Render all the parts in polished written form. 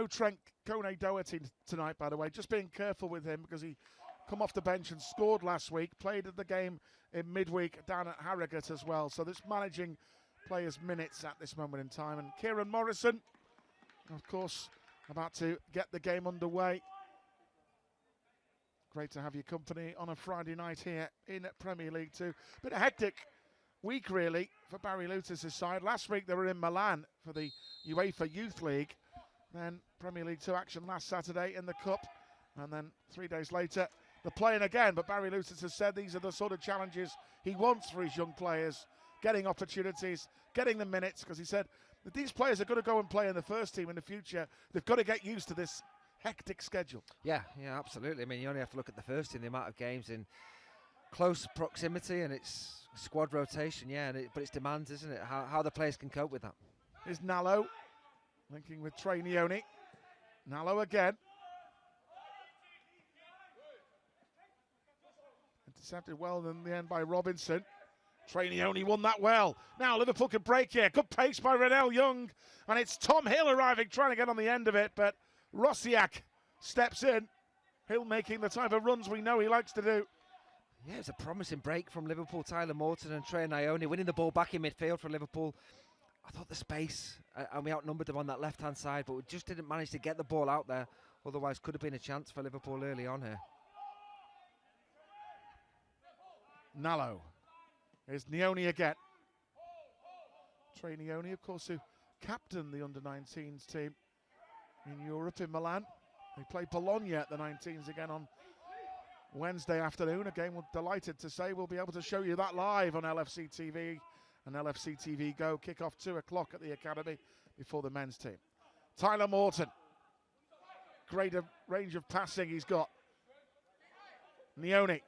No Trent Kone-Doherty tonight, by the way. Just being careful with him because he come off the bench and scored last week. Played at the game in midweek down at Harrogate as well. So this managing players' minutes at this moment in time. And Kieran Morrison, of course, about to get the game underway. Great to have your company on a Friday night here in Premier League 2. Bit of hectic week, really, for Barry Lutis' side. Last week they were in Milan for the UEFA Youth League. Then Premier League 2 action last Saturday in the Cup. And then 3 days later, they're playing again. But Barry Lutis has said these are the sort of challenges he wants for his young players. Getting opportunities, getting the minutes, because he said that these players are going to go and play in the first team in the future. They've got to get used to this hectic schedule. Yeah, absolutely. I mean, you only have to look at the first team, the amount of games in close proximity, and it's squad rotation, but it's demands, isn't it? How the players can cope with that. Here's Nallo, linking with Trey Nioni. Nallo again. Intercepted well in the end by Robinson. Trey Nioni won that well. Now Liverpool can break here. Good pace by Renell Young. And it's Tom Hill arriving, trying to get on the end of it, but Rosiak steps in. Hill making the type of runs we know he likes to do. Yeah, it's a promising break from Liverpool. Tyler Morton and Trey Nioni winning the ball back in midfield for Liverpool. I thought the space, and we outnumbered them on that left-hand side, but we just didn't manage to get the ball out there. Otherwise, could have been a chance for Liverpool early on here. Nallo. Here's Nioni again. Trey Nioni, of course, who captained the under-19s team in Europe, in Milan. They play Bologna at the 19s again on Wednesday afternoon. Again, we're delighted to say we'll be able to show you that live on LFC TV and LFC TV Go. Kick-off 2 o'clock at the Academy before the men's team. Tyler Morton. Greater range of passing he's got. Nioni.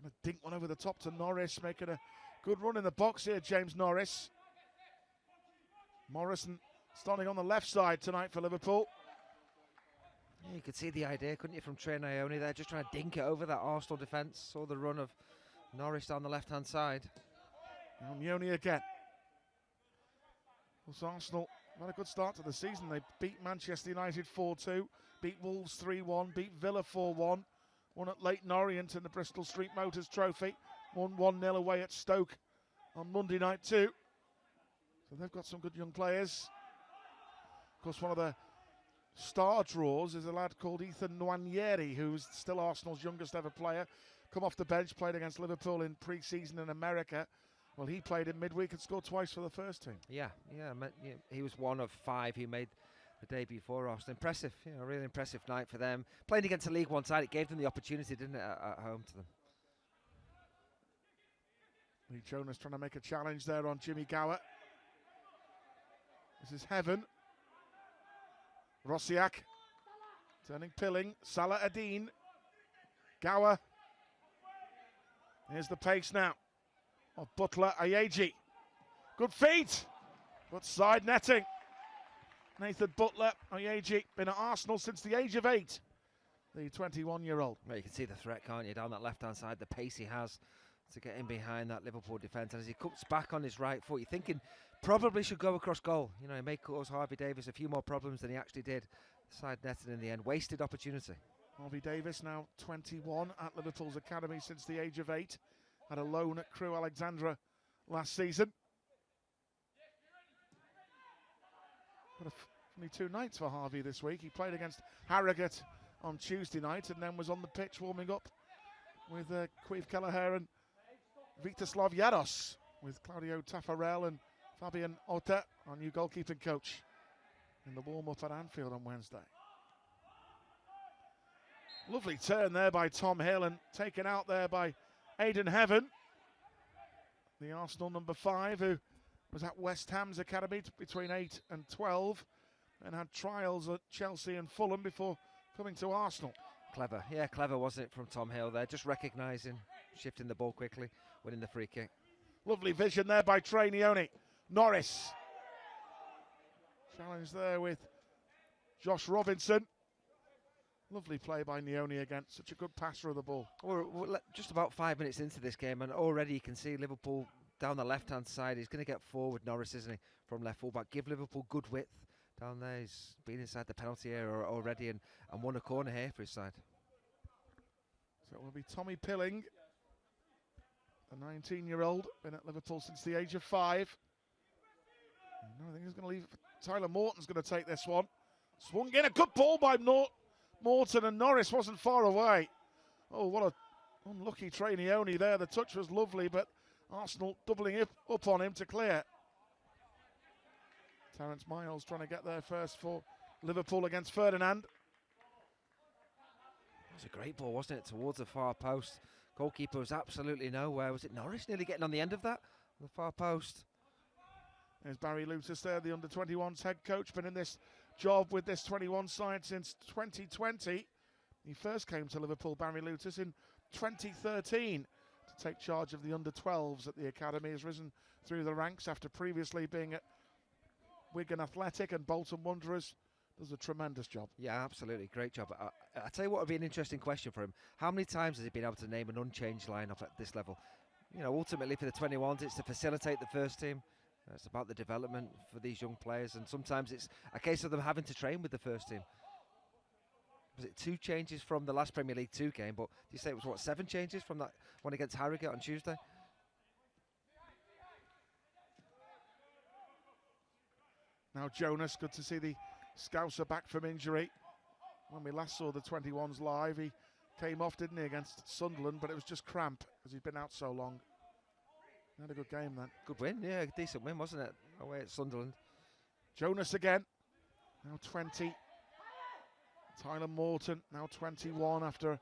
Trying to dink one over the top to Norris, making a good run in the box here, James Norris. Morrison starting on the left side tonight for Liverpool. Yeah, you could see the idea, couldn't you, from Trey Nioni there, just trying to dink it over that Arsenal defence. Saw the run of Norris down the left-hand side. Now Nioni again. Well, Arsenal had a good start to the season. They beat Manchester United 4-2, beat Wolves 3-1, beat Villa 4-1, won at Leyton Orient in the Bristol Street Motors Trophy, won 1-0 away at Stoke on Monday night too. So they've got some good young players. Of course, one of the star draws is a lad called Ethan Nwaneri, who's still Arsenal's youngest ever player. Come off the bench, played against Liverpool in pre-season in America. Well, he played in midweek and scored twice for the first team. Yeah, he was one of 5 who made the debut for Arsenal. Impressive, a really impressive night for them. Playing against a League One side, it gave them the opportunity, didn't it, at home to them. Lee Jonas trying to make a challenge there on Jimmy Gower. This is Heaven. Rosiak. Turning Pilling. Salah Adine. Gower. Here's the pace now of Butler Ayeji. Good feet, but side netting. Nathan Butler Ayeji, been at Arsenal since the age of 8. The 21-year-old. Well, you can see the threat, can't you, down that left-hand side, the pace he has to get in behind that Liverpool defence. And as he cuts back on his right foot, you're thinking probably should go across goal. He may cause Harvey Davis a few more problems than he actually did. Side netting in the end, wasted opportunity. Harvey Davis, now 21 at Liverpool's academy since the age of 8. Had a loan at Crewe Alexandra last season. Got only 2 nights for Harvey this week. He played against Harrogate on Tuesday night and then was on the pitch warming up with Queeve Kelleher and Vitoslav Jaros, with Claudio Taffarel and Fabian Ota, our new goalkeeping coach, in the warm-up at Anfield on Wednesday. Lovely turn there by Tom Hill and taken out there by Aidan Heaven, the Arsenal number 5, who was at West Ham's academy between 8 and 12 and had trials at Chelsea and Fulham before coming to Arsenal. Clever, clever wasn't it from Tom Hill there, just recognising, shifting the ball quickly, winning the free kick. Lovely vision there by Trey Nioni. Norris. Challenge there with Josh Robinson. Lovely play by Nioni again. Such a good passer of the ball. We're just about 5 minutes into this game, and already you can see Liverpool down the left-hand side. He's going to get forward, Norris, isn't he, from left full-back. Give Liverpool good width down there. He's been inside the penalty area already and won a corner here for his side. So it will be Tommy Pilling, the 19-year-old, been at Liverpool since the age of 5. No, I think he's going to leave. Tyler Morton's going to take this one. Swung in, a good ball by Morton, and Norris wasn't far away. Oh, what a unlucky Trainioni there. The touch was lovely, but Arsenal doubling up on him to clear. Terence Miles trying to get there first for Liverpool against Ferdinand. That was a great ball, wasn't it, towards the far post. Goalkeeper was absolutely nowhere. Was it Norris nearly getting on the end of that? The far post. There's Barry Lutis there, the under-21s head coach, been in this job with this 21 side since 2020. He first came to Liverpool, Barry Lutis, in 2013 to take charge of the under-12s at the academy. Has risen through the ranks after previously being at Wigan Athletic and Bolton Wanderers. Does a tremendous job. Yeah, absolutely, great job. I tell you what would be an interesting question for him. How many times has he been able to name an unchanged lineup at this level? You know, ultimately for the 21s, it's to facilitate the first team. It's about the development for these young players, and sometimes it's a case of them having to train with the first team. Was it 2 changes from the last Premier League 2 game? But do you say it was, what, 7 changes from that one against Harrogate on Tuesday? Now Jonas, good to see the Scouser back from injury. When we last saw the 21s live, he came off, didn't he, against Sunderland, but it was just cramp because he'd been out so long. He had a good game then. Good win, yeah, decent win, wasn't it, away at Sunderland. Jonas again, now 20. Tyler Morton, now 21 after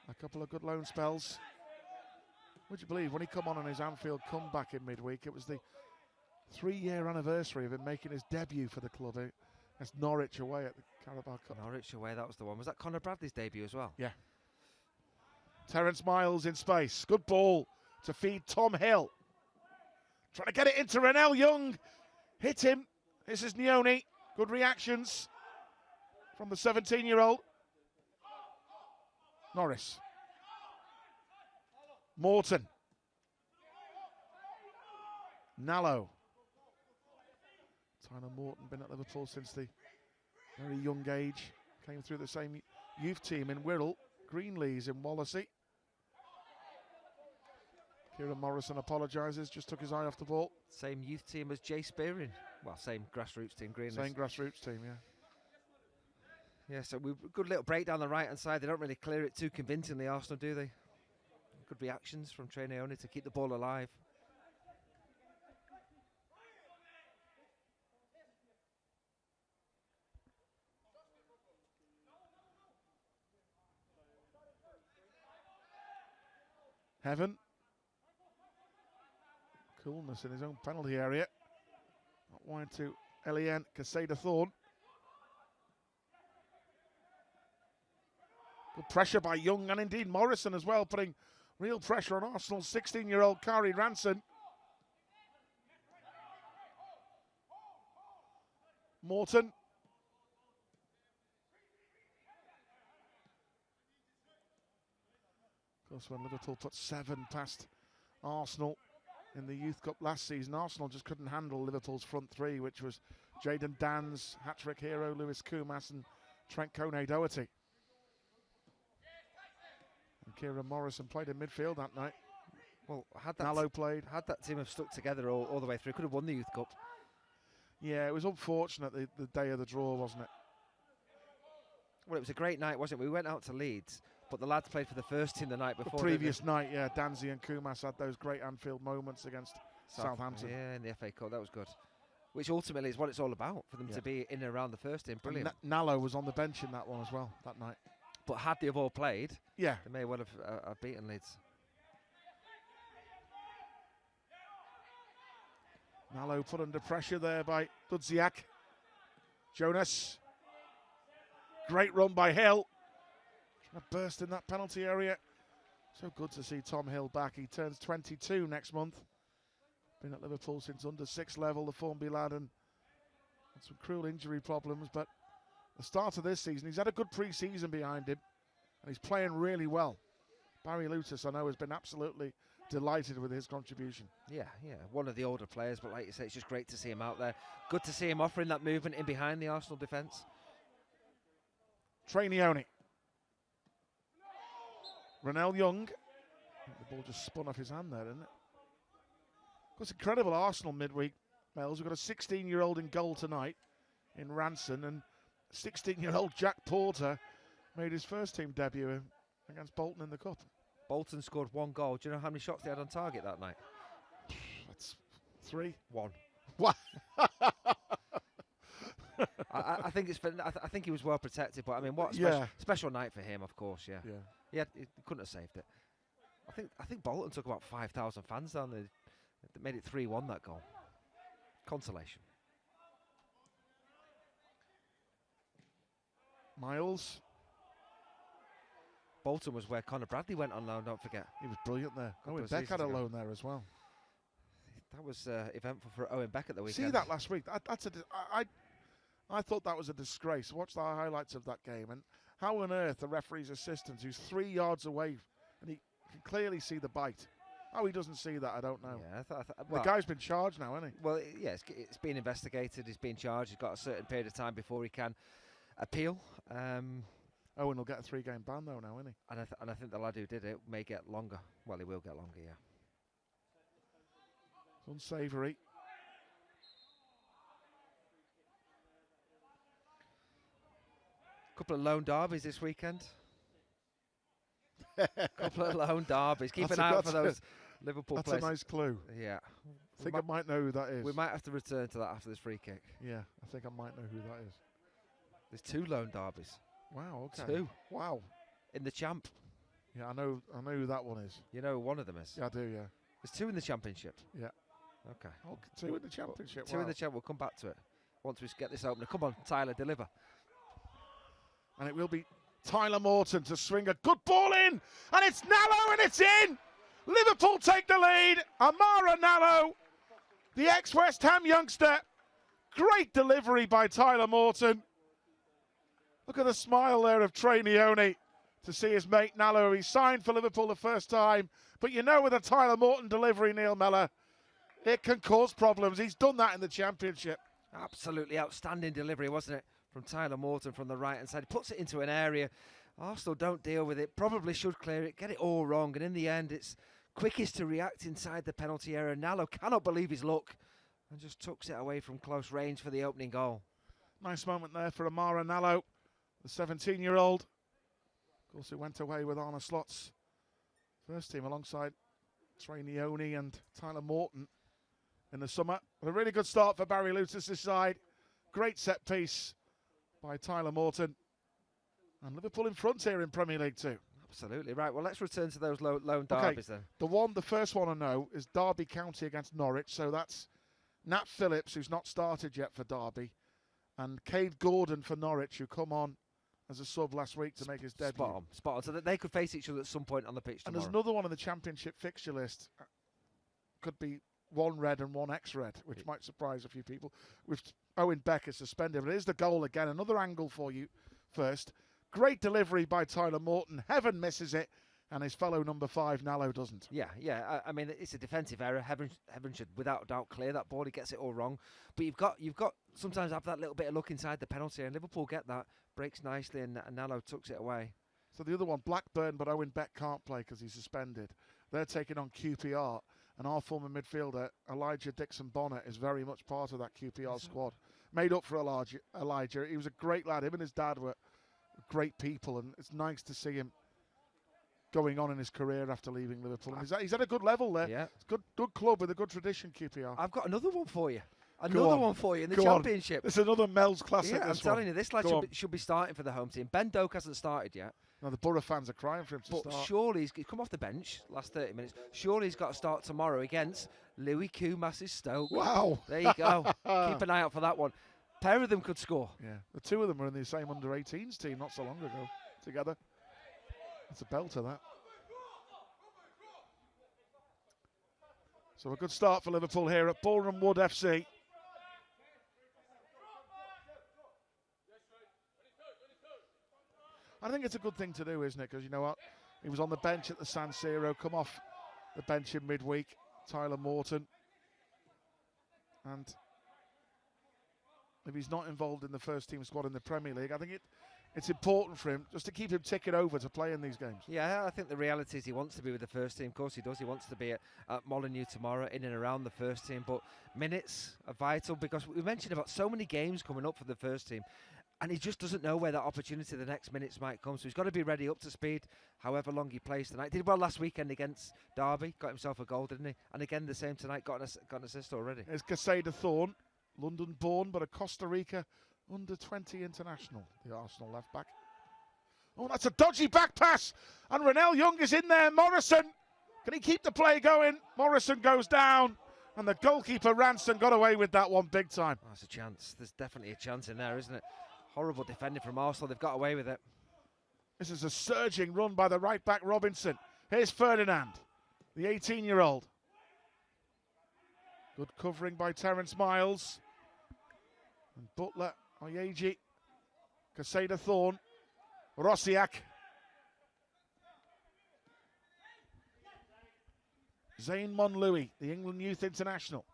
a couple of good loan spells. Would you believe when he come on his Anfield comeback in midweek, it was the 3-year anniversary of him making his debut for the club against Norwich away at the Carabao Cup. Norwich away, that was the one. Was that Conor Bradley's debut as well? Yeah. Terence Miles in space. Good ball to feed Tom Hill. Trying to get it into Renell Young. Hit him. This is Nioni. Good reactions from the 17-year-old. Norris. Morton. Nallo. Tyler Morton, been at Liverpool since the very young age. Came through the same youth team in Wirral. Greenlees in Wallasey. Kieran Morrison apologises, just took his eye off the ball. Same youth team as Jay Spearing. Well, same grassroots team, Greenlees. Same grassroots team, yeah. Yeah, so we good little break down the right-hand side. They don't really clear it too convincingly, Arsenal, do they? Good reactions from Trainioni to keep the ball alive. Heaven. Coolness in his own penalty area. Not wide to Eliane Caseda-Thorne. Good pressure by Young and indeed Morrison as well, putting real pressure on Arsenal's 16-year-old Kari Ranson. Morton. Of course, when Liverpool put 7 past Arsenal in the Youth Cup last season, Arsenal just couldn't handle Liverpool's front 3, which was Jayden Danns, hat-trick hero Lewis Koumas and Trent Kone-Doherty. And Kieran Morrison played in midfield that night. Well, had that team have stuck together all the way through, could have won the Youth Cup. Yeah, it was unfortunate the day of the draw, wasn't it? Well, it was a great night, wasn't it? We went out to Leeds, but the lads played for the first team the night before. The previous night, yeah, Danzi and Koumas had those great Anfield moments against Southampton. Yeah, in the FA Cup, that was good. Which ultimately is what it's all about, for them to be in and around the first team. Brilliant. Nallo was on the bench in that one as well, that night. But had they have all played, yeah, they may well have beaten Leeds. Nallo put under pressure there by Dudziak. Jonas. Great run by Hill. Trying to burst in that penalty area. So good to see Tom Hill back. He turns 22 next month. Been at Liverpool since under 6 level, the Formby lad, and had some cruel injury problems. But the start of this season, he's had a good pre-season behind him, and he's playing really well. Barry Lutis, I know, has been absolutely delighted with his contribution. Yeah, one of the older players, but like you say, it's just great to see him out there. Good to see him offering that movement in behind the Arsenal defence. Trainioni. Ronell Young. The ball just spun off his hand there, didn't it? It's incredible Arsenal midweek, Mels. We've got a 16-year-old in goal tonight in Ranson, and 16-year-old Jack Porter made his first team debut against Bolton in the Cup. Bolton scored 1 goal. Do you know how many shots they had on target that night? That's 3. 1. What? I think it's. I think he was well protected, but I mean, what a special night for him, of course. Yeah. He couldn't have saved it. I think Bolton took about 5,000 fans down there. They made it 3-1 that goal. Consolation. Miles. Bolton was where Conor Bradley went on loan, don't forget. He was brilliant there. Owen Beck had a loan there as well. That was eventful for Owen Beck at the weekend. See that last week? I thought that was a disgrace. Watch the highlights of that game, and how on earth the referee's assistant, who's 3 yards away, and he can clearly see the bite. How he doesn't see that, I don't know. Yeah, the guy's been charged now, hasn't he? Well, yeah, it's been investigated. He's been charged. He's got a certain period of time before he can appeal. Owen will get a 3-game ban though now, isn't he? And I think the lad who did it may get longer. Well, he will get longer, yeah. It's unsavoury. Couple of lone derbies this weekend. Couple of lone derbies. Keep an eye out for those Liverpool players. That's a nice clue. Yeah. I think I might know who that is. We might have to return to that after this free kick. Yeah, I think I might know who that is. There's 2 lone derbies. Wow, okay. 2. Wow. In the champ. Yeah, I know who that one is. You know who one of them is? Yeah, I do, yeah. There's 2 in the championship. Yeah. Okay. Oh, 2 in the championship. 2 in the champ. We'll come back to it once we get this opener. Come on, Tyler, deliver. And it will be Tyler Morton to swing a good ball in, and it's Nallo, and it's in. Liverpool take the lead. Amara Nallo, the ex-West Ham youngster. Great delivery by Tyler Morton. Look at the smile there of Trainioni to see his mate Nallo. He signed for Liverpool the first time, but you know with a Tyler Morton delivery, Neil Mellor, it can cause problems. He's done that in the championship. Absolutely outstanding delivery, wasn't it? From Tyler Morton from the right-hand side. He puts it into an area. Arsenal don't deal with it. Probably should clear it. Get it all wrong. And in the end, it's quickest to react inside the penalty area. Nallo cannot believe his luck and just tucks it away from close range for the opening goal. Nice moment there for Amara Nallo, the 17-year-old. Of course, he went away with Arne Slot's first team alongside Trainioni and Tyler Morton in the summer. A really good start for Barry Lutis' side. Great set piece by Tyler Morton. And Liverpool in front here in Premier League 2. Absolutely right. Well, let's return to those lone derbies then. The first one I know is Derby County against Norwich. So that's Nat Phillips, who's not started yet for Derby, and Cade Gordon for Norwich, who come on as a sub last week to make his debut. Spot on. So that they could face each other at some point on the pitch tomorrow. And there's another one in the Championship fixture list. Could be 1 red and 1 ex-red, which might surprise a few people. With Owen Beck is suspended, but here's the goal again. Another angle for you first. Great delivery by Tyler Morton. Heaven misses it, and his fellow number 5, Nallo, doesn't. Yeah. I mean, it's a defensive error. Heaven should, without doubt, clear that ball. He gets it all wrong. But you've got sometimes have that little bit of luck inside the penalty, and Liverpool get that, breaks nicely, and Nallo tucks it away. So the other one, Blackburn, but Owen Beck can't play because he's suspended. They're taking on QPR. And our former midfielder, Elijah Dixon-Bonner, is very much part of that QPR squad. Made up for Elijah. He was a great lad. Him and his dad were great people, and it's nice to see him going on in his career after leaving Liverpool. And he's at a good level there. Yeah. It's good club with a good tradition, QPR. I've got another one for you. Another one for you in the Championship. It's another Mel's Classic. Yeah, I'm telling you, this lad should be starting for the home team. Ben Doak hasn't started yet. Now, the Borough fans are crying for him to start. But surely he's come off the bench last 30 minutes. Surely he's got to start tomorrow against Louis Koumas's Stoke. Wow. There you go. Keep an eye out for that one. Pair of them could score. Yeah, the 2 of them were in the same under-18s team not so long ago together. That's a belter, that. So a good start for Liverpool here at Ballroom Wood FC. I think it's a good thing to do, isn't it? Because you know what? He was on the bench at the San Siro, come off the bench in midweek, Tyler Morton. And if he's not involved in the first team squad in the Premier League, I think it's important for him just to keep him ticking over to play in these games. Yeah, I think the reality is he wants to be with the first team. Of course he does. He wants to be at Molineux tomorrow, in and around the first team. But minutes are vital, because we mentioned about so many games coming up for the first team, and he just doesn't know where that opportunity the next minutes might come. So he's got to be ready, up to speed, however long he plays tonight. Did well last weekend against Derby, got himself a goal, didn't he? And again the same tonight, got an assist already. There's Casada Thorne, London-born but a Costa Rica under-20 international, the Arsenal left-back. Oh, that's a dodgy back pass, and Renell Young is in there. Morrison, can he keep the play going? Morrison goes down, and the goalkeeper Ranson got away with that one big time. Oh, that's a chance. There's definitely a chance in there, isn't it? Horrible defending from Arsenal. They've got away with it. This is a surging run by the right-back Robinson. Here's Ferdinand, the 18-year-old. Good covering by Terence Miles. And Butler, Oyeji, Casada Thorne, Rosiak. Zayn Monlouis, the England Youth International.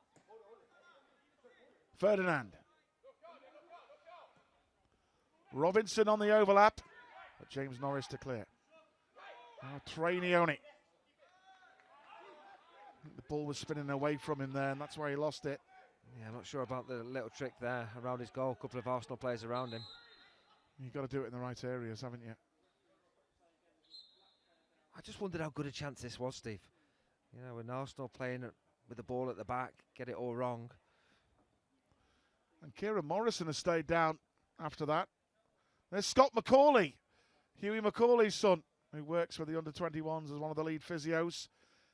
Ferdinand. Robinson on the overlap, but James Norris to clear. Now Trainioni. The ball was spinning away from him there, and that's why he lost it. Yeah, I'm not sure about the little trick there around his goal. A couple of Arsenal players around him. You've got to do it in the right areas, haven't you? I just wondered how good a chance this was, Steve. You know, when Arsenal playing with the ball at the back, get it all wrong. And Kieran Morrison has stayed down after that. There's Scott McCauley, Hughie McCauley's son, who works with the under-21s as one of the lead physios.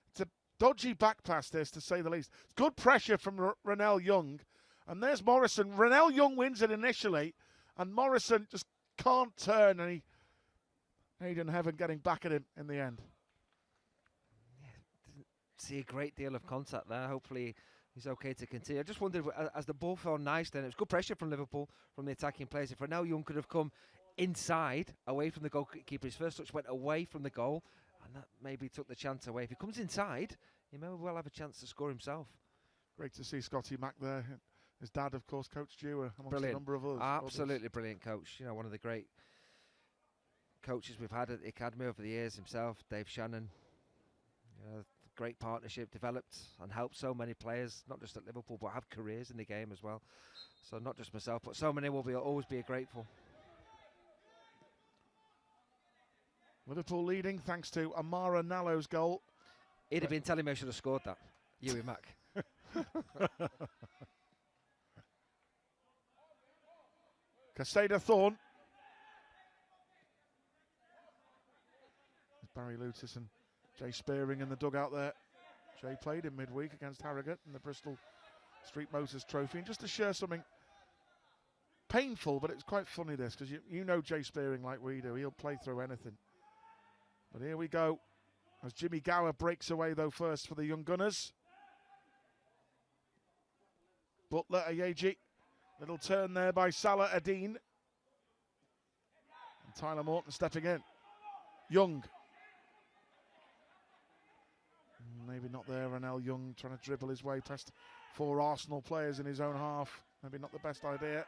It's a dodgy back pass, this, to say the least. It's good pressure from Renell Young. And there's Morrison. Renell Young wins it initially, and Morrison just can't turn, and Aidan Heaven getting back at him in the end. Yeah, didn't see a great deal of contact there. Hopefully he's okay to continue. I just wondered, as the ball fell nice then, it was good pressure from Liverpool, from the attacking players. If Renell Young could have come inside, away from the goalkeeper, his first touch went away from the goal, and that maybe took the chance away. If he comes inside, he may well have a chance to score himself. Great to see Scotty Mack there. His dad, of course, Coach Dewar, amongst a number of others. Absolutely brilliant coach. You know, one of the great coaches we've had at the academy over the years himself, Dave Shannon. You know, great partnership, developed and helped so many players, not just at Liverpool, but have careers in the game as well. So not just myself, but so many will always be grateful. Liverpool leading thanks to Amara Nallo's goal. He'd have been telling me I should have scored that. Hughie Mack. Casada Thorne. There's Barry Lutis and Jay Spearing in the dugout there. Jay played in midweek against Harrogate in the Bristol Street Motors Trophy. And just to share something painful, but it's quite funny this, because you know Jay Spearing like we do. He'll play through anything. But here we go, as Jimmy Gower breaks away though first for the Young Gunners. Butler Ayeji. Little turn there by Salah Adine. And Tyler Morton stepping in. Young. Maybe not there, Renell Young trying to dribble his way past 4 Arsenal players in his own half. Maybe not the best idea.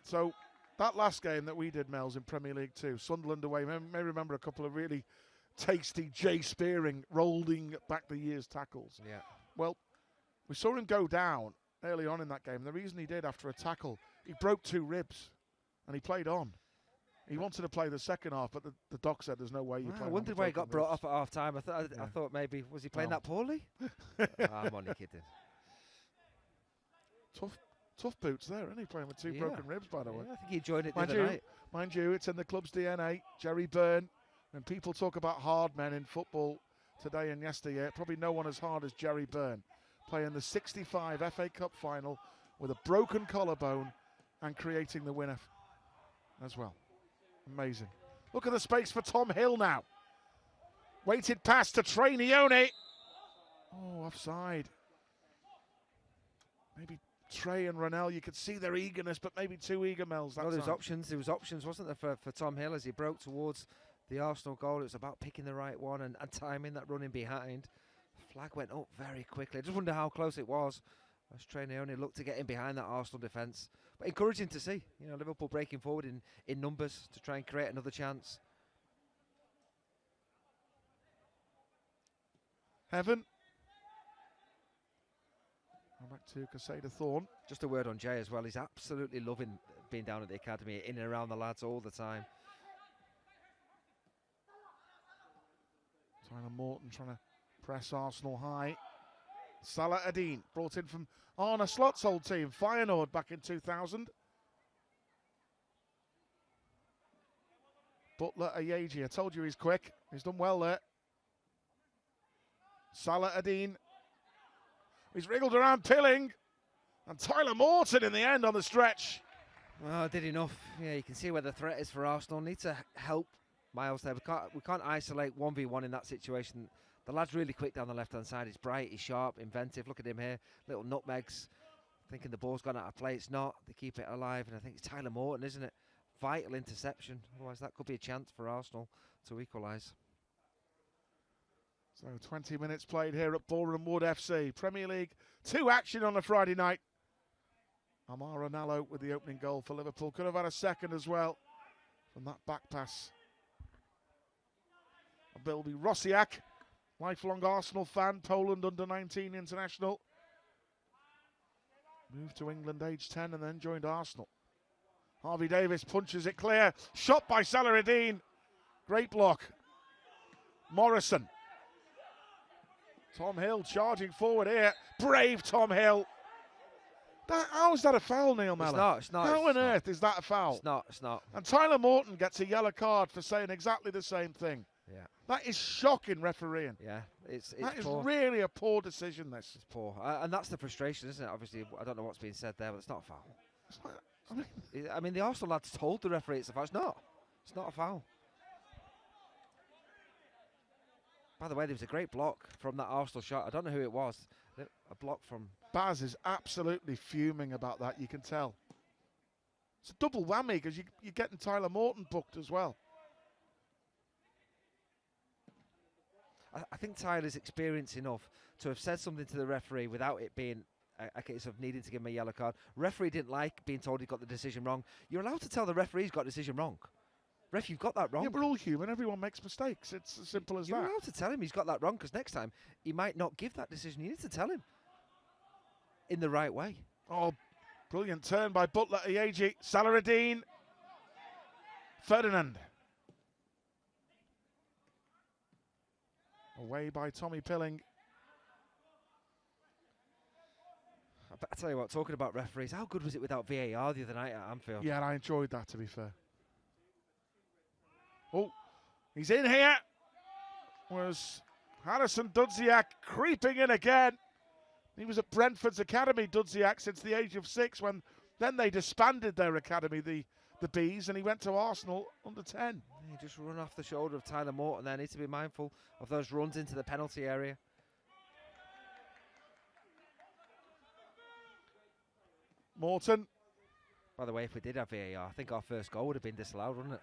So that last game that we did, Mel's, in Premier League 2, Sunderland away, may remember a couple of really tasty Jay Spearing rolling back the year's tackles. Yeah. Well, we saw him go down early on in that game. The reason he did after a tackle, he broke 2 ribs and he played on. He wanted to play the second half, but the doc said there's no way you play. I wondered why he got brought up at half time. I thought maybe, was he playing that poorly? I'm only kidding. Tough boots there, isn't he? Playing with 2 broken ribs, by the way. I think he enjoyed it the other night. Mind you, it's in the club's DNA. Jerry Byrne. When people talk about hard men in football today and yesteryear, probably no one as hard as Jerry Byrne, playing the '65 FA Cup final with a broken collarbone and creating the winner as well. Amazing. Look at the space for Tom Hill now. Weighted pass to Trainioni. Oh, offside. Maybe Trey and Ronell, you could see their eagerness, but maybe too eager, Mel's. Well, there was options, wasn't there, for Tom Hill as he broke towards the Arsenal goal. It was about picking the right one and timing that running behind. Flag went up very quickly. I just wonder how close it was as Trey only looked to get in behind that Arsenal defence. But encouraging to see, you know, Liverpool breaking forward in numbers to try and create another chance. Heaven. Back to Casada Thorne. Just a word on Jay as well. He's absolutely loving being down at the academy, in and around the lads all the time. Tyler Morton trying to press Arsenal high. Salah Adine, brought in from Arne Slot's old team, Feyenoord, back in 2000. Butler Ayeji, I told you he's quick. He's done well there. Salah Adine. He's wriggled around Pilling. And Tyler Morton in the end on the stretch. Well, did enough. Yeah, you can see where the threat is for Arsenal. Need to help Miles there. We can't isolate 1v1 in that situation. The lad's really quick down the left-hand side. He's bright, he's sharp, inventive. Look at him here. Little nutmegs. Thinking the ball's gone out of play. It's not. They keep it alive. And I think it's Tyler Morton, isn't it? Vital interception. Otherwise, that could be a chance for Arsenal to equalise. So 20 minutes played here at Boreham Wood FC. Premier League 2 action on a Friday night. Amara Nallo with the opening goal for Liverpool. Could have had a second as well from that back pass. Bilby Rosiak, lifelong Arsenal fan, Poland under-19 international. Moved to England age 10 and then joined Arsenal. Harvey Davis punches it clear. Shot by Salah-Eddine. Great block. Morrison. Tom Hill charging forward here. Brave Tom Hill. How is that a foul, Neil Mellor? It's not. How on earth is that a foul? It's not. And Tyler Morton gets a yellow card for saying exactly the same thing. Yeah. That is shocking refereeing. Yeah, it's that is poor. Really a poor decision, this. It's poor. And that's the frustration, isn't it? Obviously, I don't know what's being said there, but it's not a foul. It's not, I mean, the Arsenal lads told the referee it's a foul. It's not. It's not a foul. By the way, there was a great block from that Arsenal shot. I don't know who it was. A block from... Baz is absolutely fuming about that, you can tell. It's a double whammy because you're getting Tyler Morton booked as well. I think Tyler's experienced enough to have said something to the referee without it being a case of needing to give him a yellow card. Referee didn't like being told he got the decision wrong. You're allowed to tell the referee he's got the decision wrong. Ref, you've got that wrong. Yeah, we're all human. Everyone makes mistakes. It's as simple as that. You're allowed to tell him he's got that wrong because next time he might not give that decision. You need to tell him in the right way. Oh, brilliant turn by Butler Ayeji. Salah-Eddine. Ferdinand. Away by Tommy Pilling. I tell you what, talking about referees, how good was it without VAR the other night at Anfield? Yeah, and I enjoyed that, to be fair. Oh, he's in here. Was Harrison Dudziak creeping in again. He was at Brentford's academy, Dudziak, since the age of 6, when then they disbanded their academy, the Bees, and he went to Arsenal under 10. He just run off the shoulder of Tyler Morton there. Needs to be mindful of those runs into the penalty area. Morton. By the way, if we did have VAR, I think our first goal would have been disallowed, wouldn't it?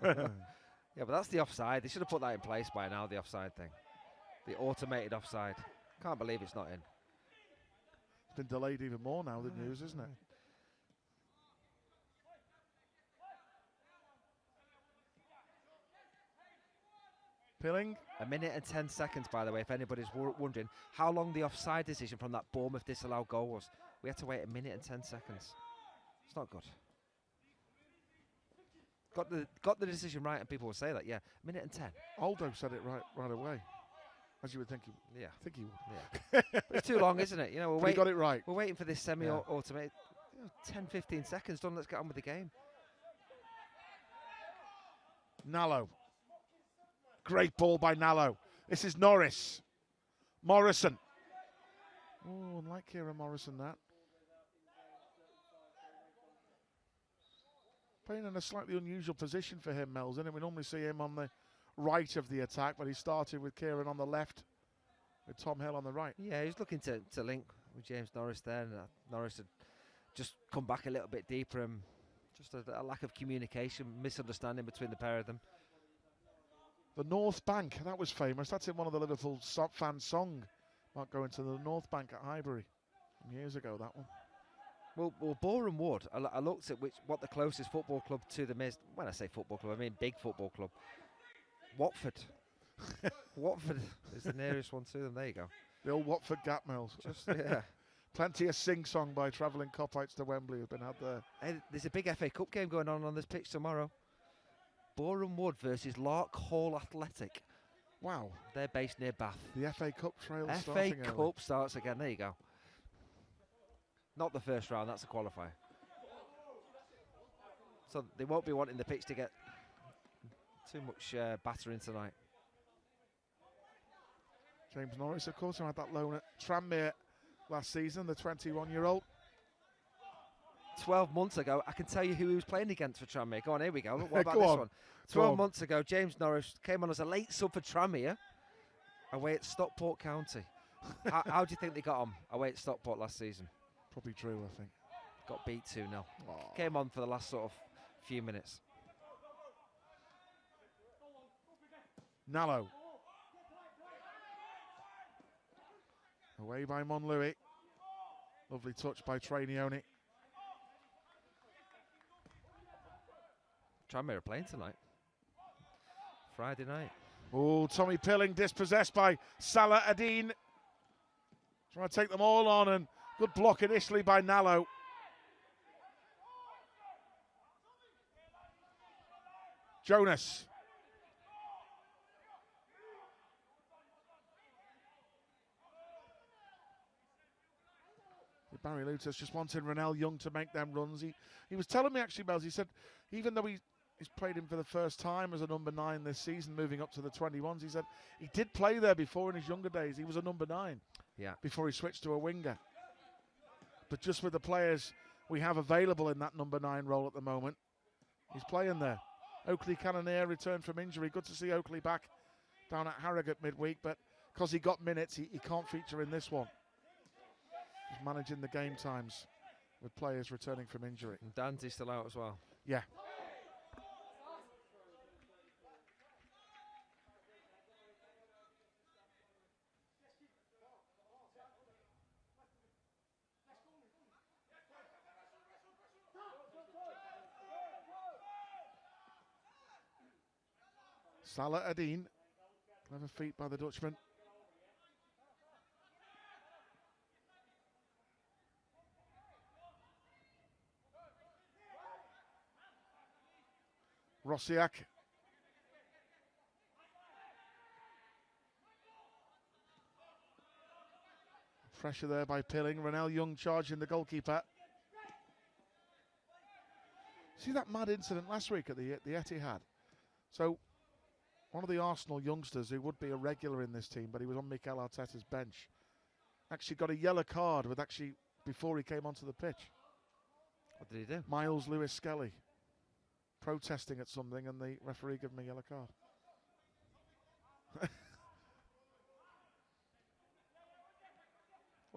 Yeah, but that's the offside. They should have put that in place by now, the offside thing. The automated offside. Can't believe it's not in. It's been delayed even more now, the news, isn't it? Pilling. 1 minute and 10 seconds, by the way, if anybody's wondering how long the offside decision from that Bournemouth disallowed goal was. We had to wait 1 minute and 10 seconds. It's not good. Got the decision right, and people will say that, yeah. 1 minute and 10. Aldo said it right away, as you would think he would. Yeah. I think he would. Yeah. But it's too long, isn't it? You know, he got it right. We're waiting for this semi-automated. 10, 15 seconds done. Let's get on with the game. Nallo. Great ball by Nallo. This is Norris. Morrison. Oh, unlike Kieran Morrison, that. Playing in a slightly unusual position for him, Mel's, isn't it? We normally see him on the right of the attack, but he started with Kieran on the left, with Tom Hill on the right. Yeah, he's looking to link with James Norris there, and Norris had just come back a little bit deeper, and just a lack of communication, misunderstanding between the pair of them. The North Bank, that was famous. That's in one of the Liverpool fan song. Might go into the North Bank at Highbury years ago, that one. Well, Boreham Wood, I looked at what the closest football club to them is. When I say football club, I mean big football club. Watford. Watford is the nearest one to them. There you go. The old Watford Gap Mills. Just, yeah. Plenty of sing-song by travelling Copites to Wembley have been had there. Hey, there's a big FA Cup game going on this pitch tomorrow. Boreham Wood versus Lark Hall Athletic. Wow. They're based near Bath. The FA Cup trail FA starting Cup early. starts again. There you go. Not the first round, that's a qualifier. So they won't be wanting the pitch to get too much battering tonight. James Norris, of course, who had that loan at Tranmere last season, the 21-year-old. 12 months ago, I can tell you who he was playing against for Tranmere. Go on, here we go. What about Go this on. one? 12 months ago, James Norris came on as a late sub for Tranmere away at Stockport County. How do you think they got on away at Stockport last season? Probably true, I think. Got beat 2-0. Aww. Came on for the last sort of few minutes. Nallo. Away by Monlouis. Lovely touch by Trainioni. Tranmere are playing tonight. Friday night. Oh, Tommy Pilling dispossessed by Salah Adine. Trying to take them all on, and good block initially by Nallo. Jonas. Barry Luter's just wanted Ronell Young to make them runs. He was telling me actually, Bells, he said even though he's played him for the first time as a number 9 this season, moving up to the 21s, he said he did play there before in his younger days. He was a number 9 before he switched to a winger. But just with the players we have available in that number 9 role at the moment, he's playing there. Oakley Cannoneer returned from injury. Good to see Oakley back down at Harrogate midweek, but because he got minutes, he can't feature in this one. He's managing the game times with players returning from injury. And Danzy's still out as well. Yeah. Salah Adine. Clever feet by the Dutchman. Rosiak. Pressure there by Pilling. Ronell Young charging the goalkeeper. See that mad incident last week at the Etihad? So, one of the Arsenal youngsters who would be a regular in this team, but he was on Mikel Arteta's bench, actually got a yellow card before he came onto the pitch. What did he do? Miles Lewis Skelly. Protesting at something, and the referee gave him a yellow card.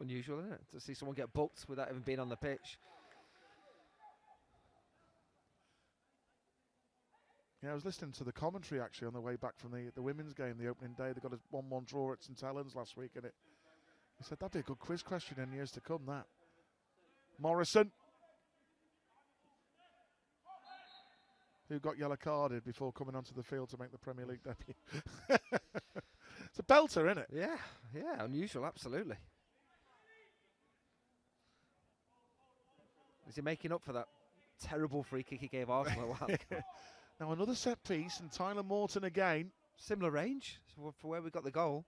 Unusual, isn't it? To see someone get booked without even being on the pitch. Yeah, I was listening to the commentary actually on the way back from the women's game, the opening day. They got a 1-1 draw at St Helens last week, and he said that'd be a good quiz question in years to come. That Morrison, who got yellow carded before coming onto the field to make the Premier League debut. It's a belter, isn't it? Yeah, unusual, absolutely. Is he making up for that terrible free kick he gave Arsenal a while ago? Now another set piece, and Tyler Morton again. Similar range for where we got the goal.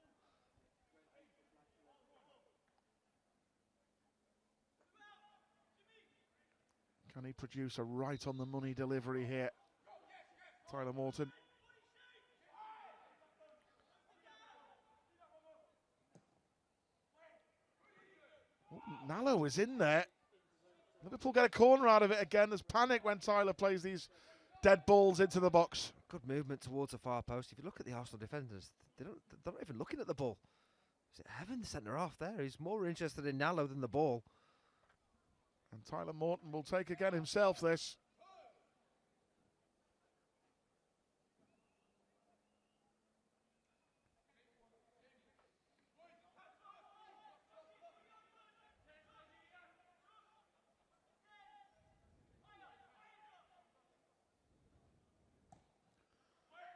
Can he produce a right on the money delivery here? Tyler Morton. Oh, Nallo is in there. Liverpool get a corner out of it again. There's panic when Tyler plays these dead balls into the box. Good movement towards the far post. If you look at the Arsenal defenders, they're not even looking at the ball. Is it Heaven, the centre off there? He's more interested in Nallo than the ball. And Tyler Morton will take again himself this.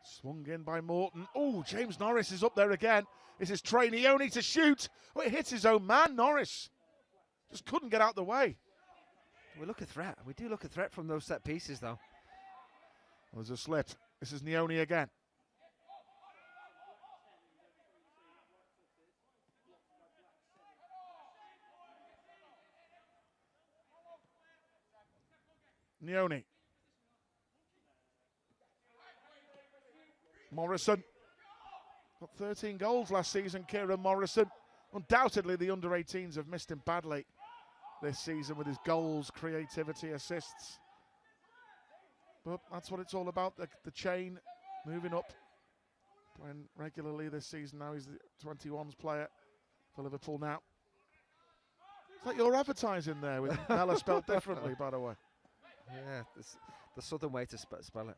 Swung in by Morton. Oh, James Norris is up there again. This is Trey Neone to shoot. Oh, it hits his own man, Norris. Just couldn't get out the way. We look a threat. We do look a threat from those set pieces, though. There's a slip. This is Neone again. Neone. Morrison. Got 13 goals last season, Kieran Morrison. Undoubtedly, the under-18s have missed him badly this season with his goals, creativity, assists. But that's what it's all about, the chain moving up. Playing regularly this season now. He's the 21s player for Liverpool now. It's like your advertising there with Nella spelled differently, by the way. Yeah, the southern way to spell it.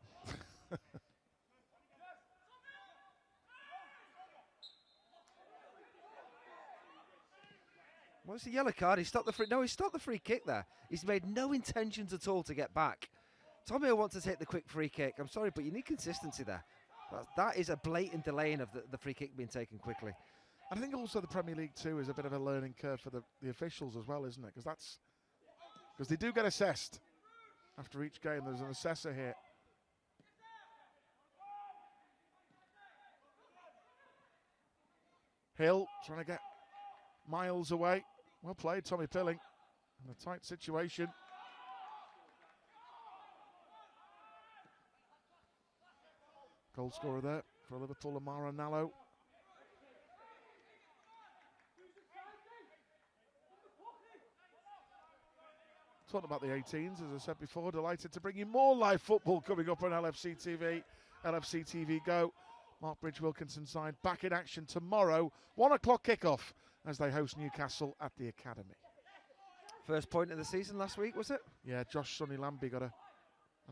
What's the yellow card? He stopped the free. No, he stopped the free kick there. He's made no intentions at all to get back. Tommy will want to take the quick free kick. I'm sorry, but you need consistency there. That is a blatant delaying of the free kick being taken quickly. And I think also the Premier League too is a bit of a learning curve for the officials as well, isn't it? Because they do get assessed after each game. There's an assessor here. Hill trying to get miles away. Well played, Tommy Pilling. In a tight situation. Goal scorer there for Liverpool, Amara Nallo. Talking about the 18s, as I said before, delighted to bring you more live football coming up on LFC TV, LFC TV Go. Mark Bridge-Wilkinson side back in action tomorrow, 1 o'clock kickoff as they host Newcastle at the Academy. First point of the season last week, was it? Yeah, Josh Sonny Lambie got an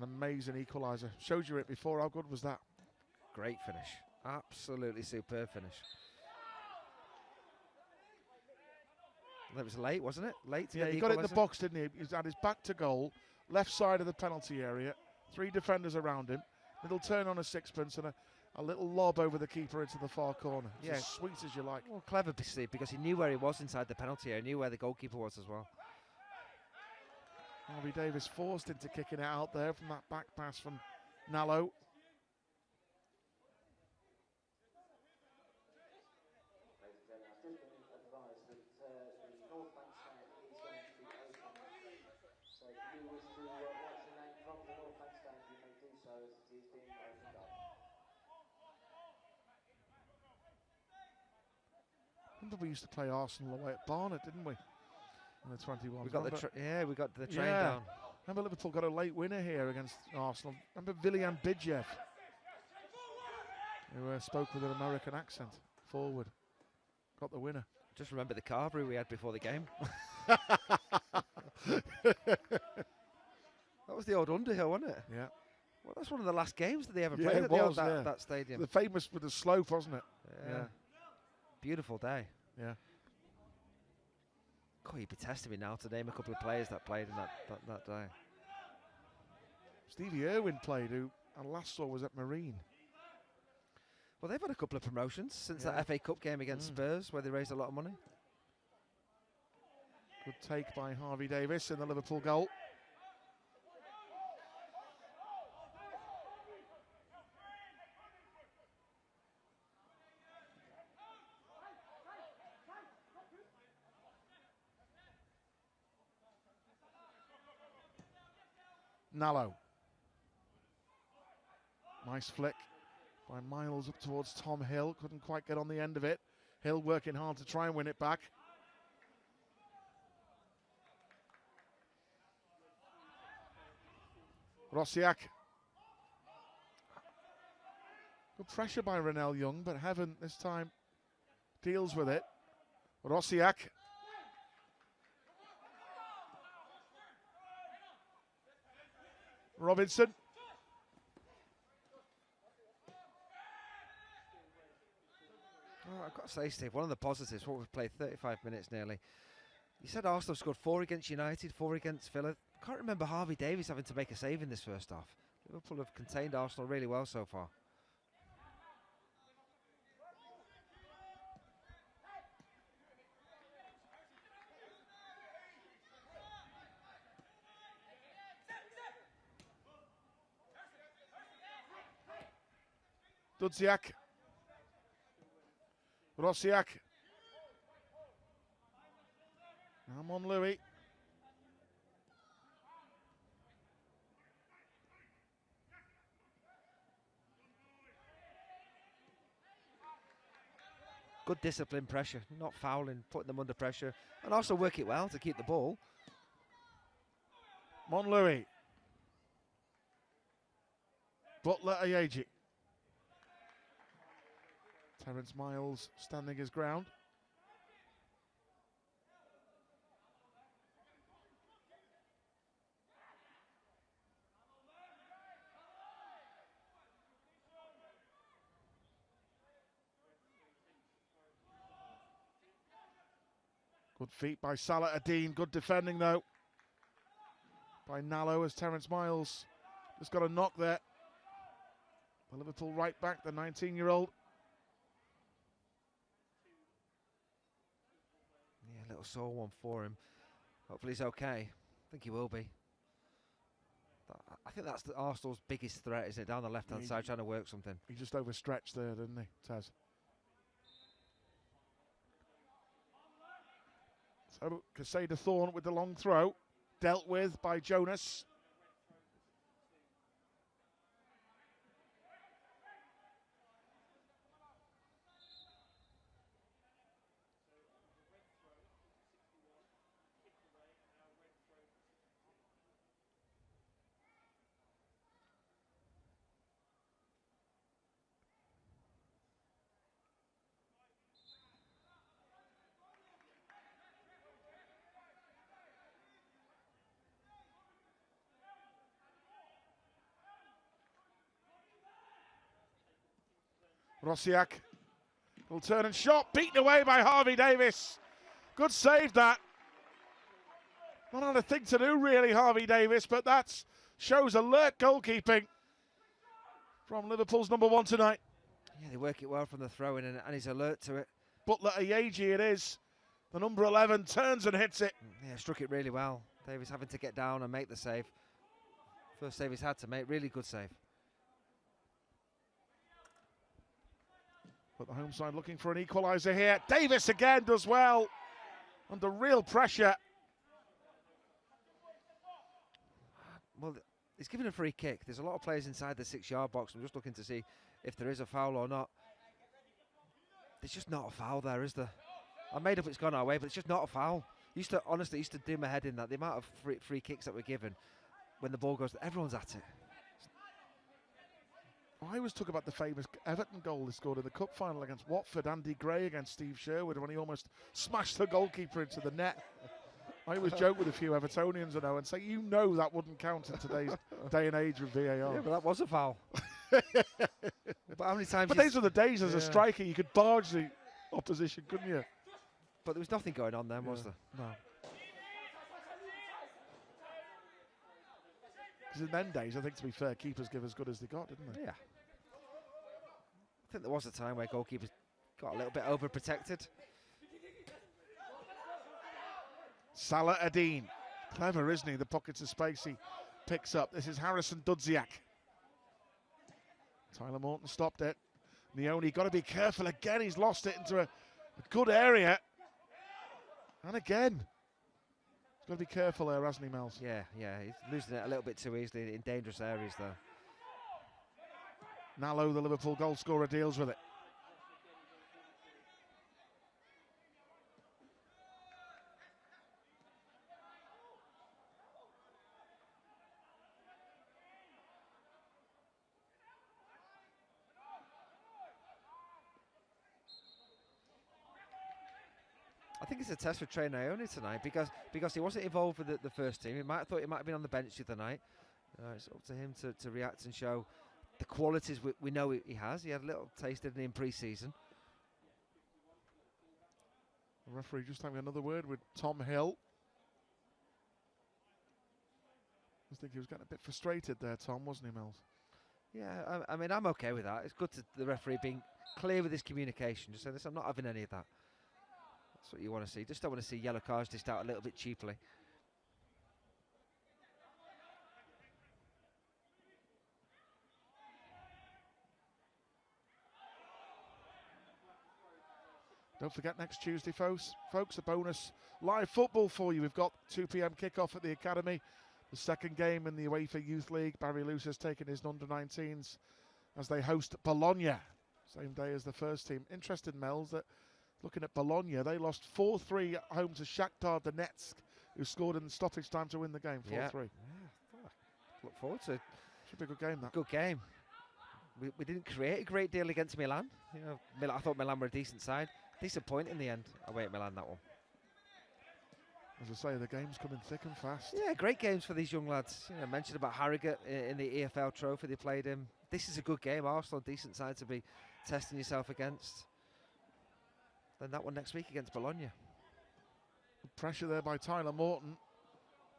amazing equaliser. Showed you it before, how good was that? Great finish, absolutely superb finish. That was late, wasn't it? Late to get the he got it in the equaliser. box, didn't he? He's had his back to goal, left side of the penalty area, 3 defenders around him, little turn on a sixpence and a little lob over the keeper into the far corner. It's as sweet as you like. Well, clever because he knew where he was inside the penalty area, knew where the goalkeeper was as well. Harvey Davis forced into kicking it out there from that back pass from Nallo. Remember we used to play Arsenal away at Barnet, didn't we? In the 21. We got we got the train down. Remember Liverpool got a late winner here against Arsenal. Remember Vilian Bidjev, who spoke with an American accent, forward. Got the winner. Just remember the carvery we had before the game. That was the old Underhill, wasn't it? Yeah. Well, that's one of the last games that they ever played at that stadium. The famous with the slope, wasn't it? Yeah. Beautiful day. Yeah. God, you'd be testing me now to name a couple of players that played in that day. Stevie Irwin played, who I last saw was at Marine. Well, they've had a couple of promotions since that FA Cup game against Spurs, where they raised a lot of money. Good take by Harvey Davis in the Liverpool goal. Nallo. Nice flick by Miles up towards Tom Hill. Couldn't quite get on the end of it. Hill working hard to try and win it back. Rosiak. Good pressure by Renell Young, but Heaven this time deals with it. Rosiak. Robinson. Oh, I've got to say, Steve, one of the positives, what we've played 35 minutes nearly. You said Arsenal scored 4 against United, 4 against Villa. I can't remember Harvey Davies having to make a save in this first half. Liverpool have contained Arsenal really well so far. Dudziak. Rosiak. Ramon Louis. Good discipline, pressure, not fouling, putting them under pressure, and also work it well to keep the ball. Monlouis. Butler Ayeji. Terence Miles standing his ground. Good feet by Salah Adine. Good defending though by Nallo as Terence Miles just got a knock there. The Liverpool right back, the 19-year-old. Yeah, a little sore one for him. Hopefully he's okay. I think he will be. I think that's Arsenal's biggest threat, isn't it? Down the left-hand side, trying to work something. He just overstretched there, didn't he, Taz? So Casada Thorne with the long throw, dealt with by Jonas. Rosiak will turn and shot, beaten away by Harvey Davies. Good save that. Not had a thing to do really, Harvey Davies, but that shows alert goalkeeping from Liverpool's number 1 tonight. Yeah, they work it well from the throw-in and he's alert to it. Butler Ayeji it is. The number 11 turns and hits it. Yeah, struck it really well. Davies having to get down and make the save. First save he's had to make, really good save. But the home side looking for an equaliser here. Davies again does well. Under real pressure. Well, he's given a free kick. There's a lot of players inside the 6-yard box. I'm just looking to see if there is a foul or not. There's just not a foul there, is there? I made up it's gone our way, but it's just not a foul. Honestly, used to do my head in that. The amount of free kicks that were given when the ball goes, everyone's at it. I always talk about the famous Everton goal he scored in the cup final against Watford, Andy Gray against Steve Sherwood, when he almost smashed the goalkeeper into the net. I always joke with a few Evertonians I know and say, you know that wouldn't count in today's day and age with VAR. Yeah, but that was a foul. But how many times? But these were the days as a striker, you could barge the opposition, couldn't you? But there was nothing going on then, was there? No. Because in them days, I think to be fair, keepers give as good as they got, didn't they? Yeah. I think there was a time where goalkeepers got a little bit overprotected. Salah Adine. Clever, isn't he? The pockets of space he picks up. This is Harrison Dudziak. Tyler Morton stopped it. Neone got to be careful again. He's lost it into a good area. And again. He's got to be careful there, hasn't he, Mels? Yeah, he's losing it a little bit too easily in dangerous areas there. Nallo, the Liverpool goal scorer, deals with it. think it's a test for Trey Ione tonight because he wasn't involved with the first team. He might have thought he might have been on the bench the other night. It's up to him to react and show the qualities we know he has. He had a little taste of it in pre-season. The referee just having another word with Tom Hill. I think he was getting a bit frustrated there, Tom, wasn't he, Mills? Yeah, I mean, I'm okay with that. It's good to the referee being clear with his communication. Just say, listen, I'm not having any of that. That's what you want to see. Just don't want to see yellow cards dished out a little bit cheaply. Don't forget next Tuesday, folks, a bonus live football for you. We've got 2 p.m. kickoff at the Academy. The second game in the UEFA Youth League. Barry Luce has taken his under-19s as they host Bologna. Same day as the first team. Interested, Mel's, that looking at Bologna, they lost 4-3 at home to Shakhtar Donetsk, who scored in stoppage time to win the game, 4-3. Yeah. Look forward to it. Should be a good game, that. Good game. We didn't create a great deal against Milan. You know, I thought Milan were a decent side. Decent point in the end. Away at Milan, that one. As I say, the game's coming thick and fast. Yeah, great games for these young lads. You know, I mentioned about Harrogate in the EFL Trophy they played in. This is a good game. Arsenal, decent side to be testing yourself against. Then that one next week against Bologna. Pressure there by Tyler Morton.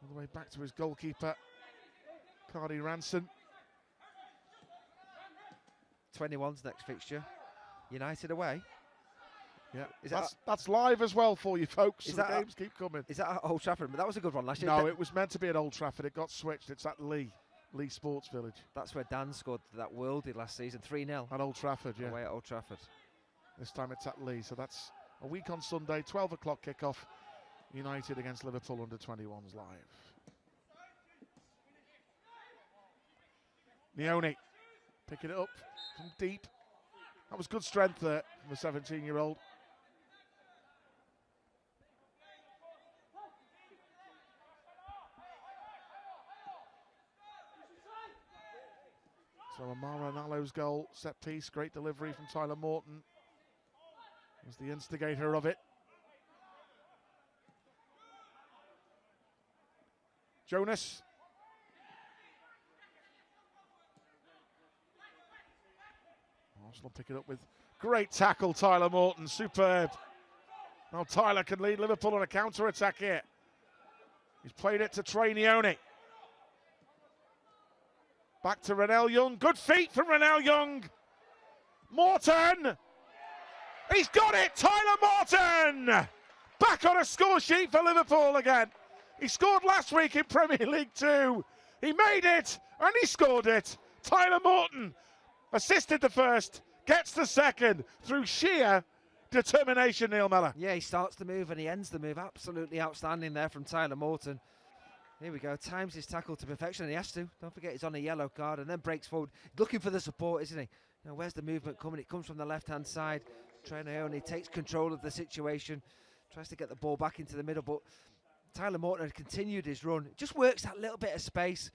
All the way back to his goalkeeper, Cardi Ranson. 21's next fixture. United away. Yeah, that's live as well for you, folks. So the games keep coming. Is that at Old Trafford? But that was a good one last year. No, it was meant to be at Old Trafford. It got switched. It's at Lee Sports Village. That's where Dan scored that worldie last season, 3-0. At Old Trafford, yeah. Away at Old Trafford. This time it's at Lee. So that's a week on Sunday, 12 o'clock kickoff. United against Liverpool under-21s live. Ione picking it up from deep. That was good strength there from the 17-year-old. So Amara Nallo's goal, set piece, great delivery from Tyler Morton. Was the instigator of it. Jonas. Arsenal pick it up with great tackle, Tyler Morton, superb. Now Tyler can lead Liverpool on a counter-attack here. He's played it to Trey Ione. Back to Renell Young, good feet from Renell Young. Morton, he's got it, Tyler Morton! Back on a score sheet for Liverpool again. He scored last week in Premier League 2. He made it, and he scored it. Tyler Morton assisted the first, gets the second through sheer determination, Neil Mellor. Yeah, he starts the move and he ends the move. Absolutely outstanding there from Tyler Morton. Here we go, times his tackle to perfection, and he has to. Don't forget he's on a yellow card and then breaks forward. Looking for the support, isn't he? Now, where's the movement coming? It comes from the left-hand side. Trey Ione takes control of the situation, tries to get the ball back into the middle, but Tyler Morton had continued his run. Just works that little bit of space.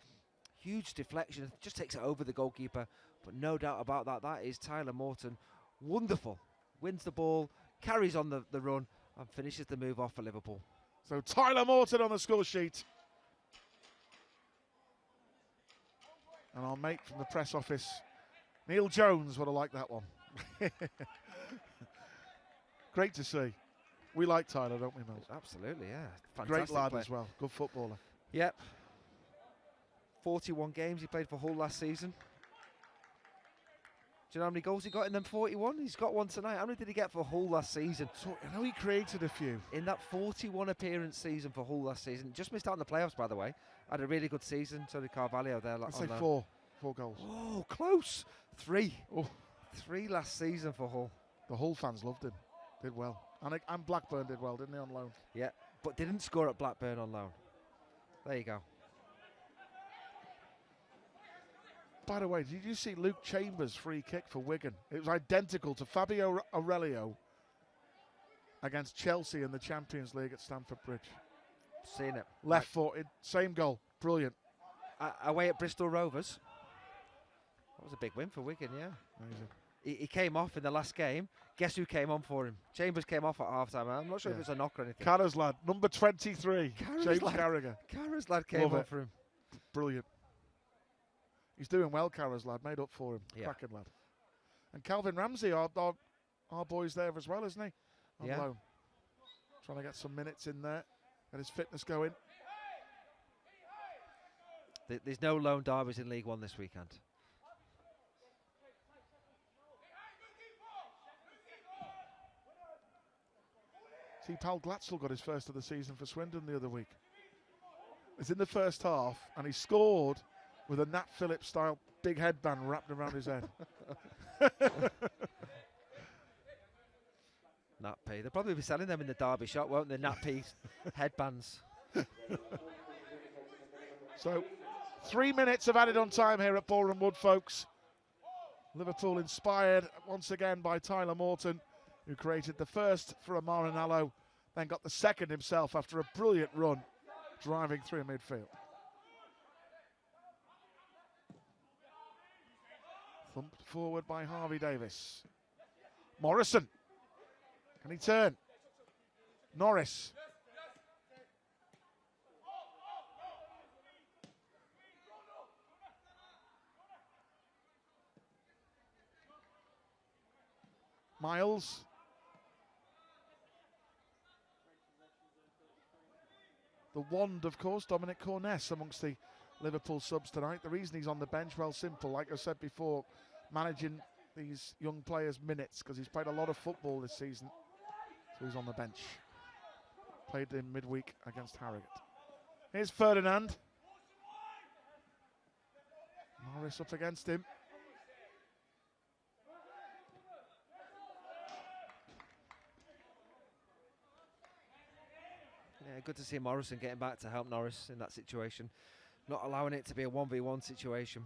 Huge deflection, just takes it over the goalkeeper. But no doubt about that, that is Tyler Morton. Wonderful. Wins the ball, carries on the run, and finishes the move off for Liverpool. So Tyler Morton on the score sheet. And our mate from the press office, Neil Jones, would have liked that one. Great to see. We like Tyler, don't we, Mel? Absolutely, yeah. Fantastic Great lad player as well. Good footballer. Yep. 41 games he played for Hull last season. Do you know how many goals he got in them 41? He's got one tonight. How many did he get for Hull last season? So I know he created a few. In that 41 appearance season for Hull last season. Just missed out in the playoffs, by the way. Had a really good season. So did Carvalho there. I'd say four goals. Oh, close. 3. Oh. 3 last season for Hull. The Hull fans loved him. Did well. And Blackburn did well, didn't they, on loan? Yeah, but didn't score at Blackburn on loan. There you go. By the way, did you see Luke Chambers' free kick for Wigan? It was identical to Fabio Aurelio against Chelsea in the Champions League at Stamford Bridge. Seen it. Left footed, same goal. Brilliant. Away at Bristol Rovers. That was a big win for Wigan, yeah. Amazing. He came off in the last game. Guess who came on for him? Chambers came off at half-time. I'm not sure if it's a knock or anything. Carra's lad, number 23, James Carragher. Carra's lad came on for him. Brilliant. He's doing well, Carra's lad. Made up for him. Cracking lad. And Calvin Ramsey, our boy's there as well, isn't he? On loan. Trying to get some minutes in there. Get his fitness going. There's no lone derbies in League One this weekend. See, Pal Glatzel got his first of the season for Swindon the other week. It's in the first half, and he scored with a Nat Phillips-style big headband wrapped around his head. Nat P. They'll probably be selling them in the Derby shop, won't they? Nat P headbands. So, 3 minutes of added on time here at Boreham Wood, folks. Liverpool inspired once again by Tyler Morton, who created the first for Amara Nallo, then got the second himself after a brilliant run, driving through midfield. Thumped forward by Harvey Davis. Morrison. Can he turn? Norris. Miles. The wand, of course, Dominic Corness amongst the Liverpool subs tonight. The reason he's on the bench, well, simple. Like I said before, managing these young players' minutes because he's played a lot of football this season. So he's on the bench. Played in midweek against Harrogate. Here's Ferdinand. Morris up against him. Yeah, good to see Morrison getting back to help Norris in that situation. Not allowing it to be a 1v1 situation.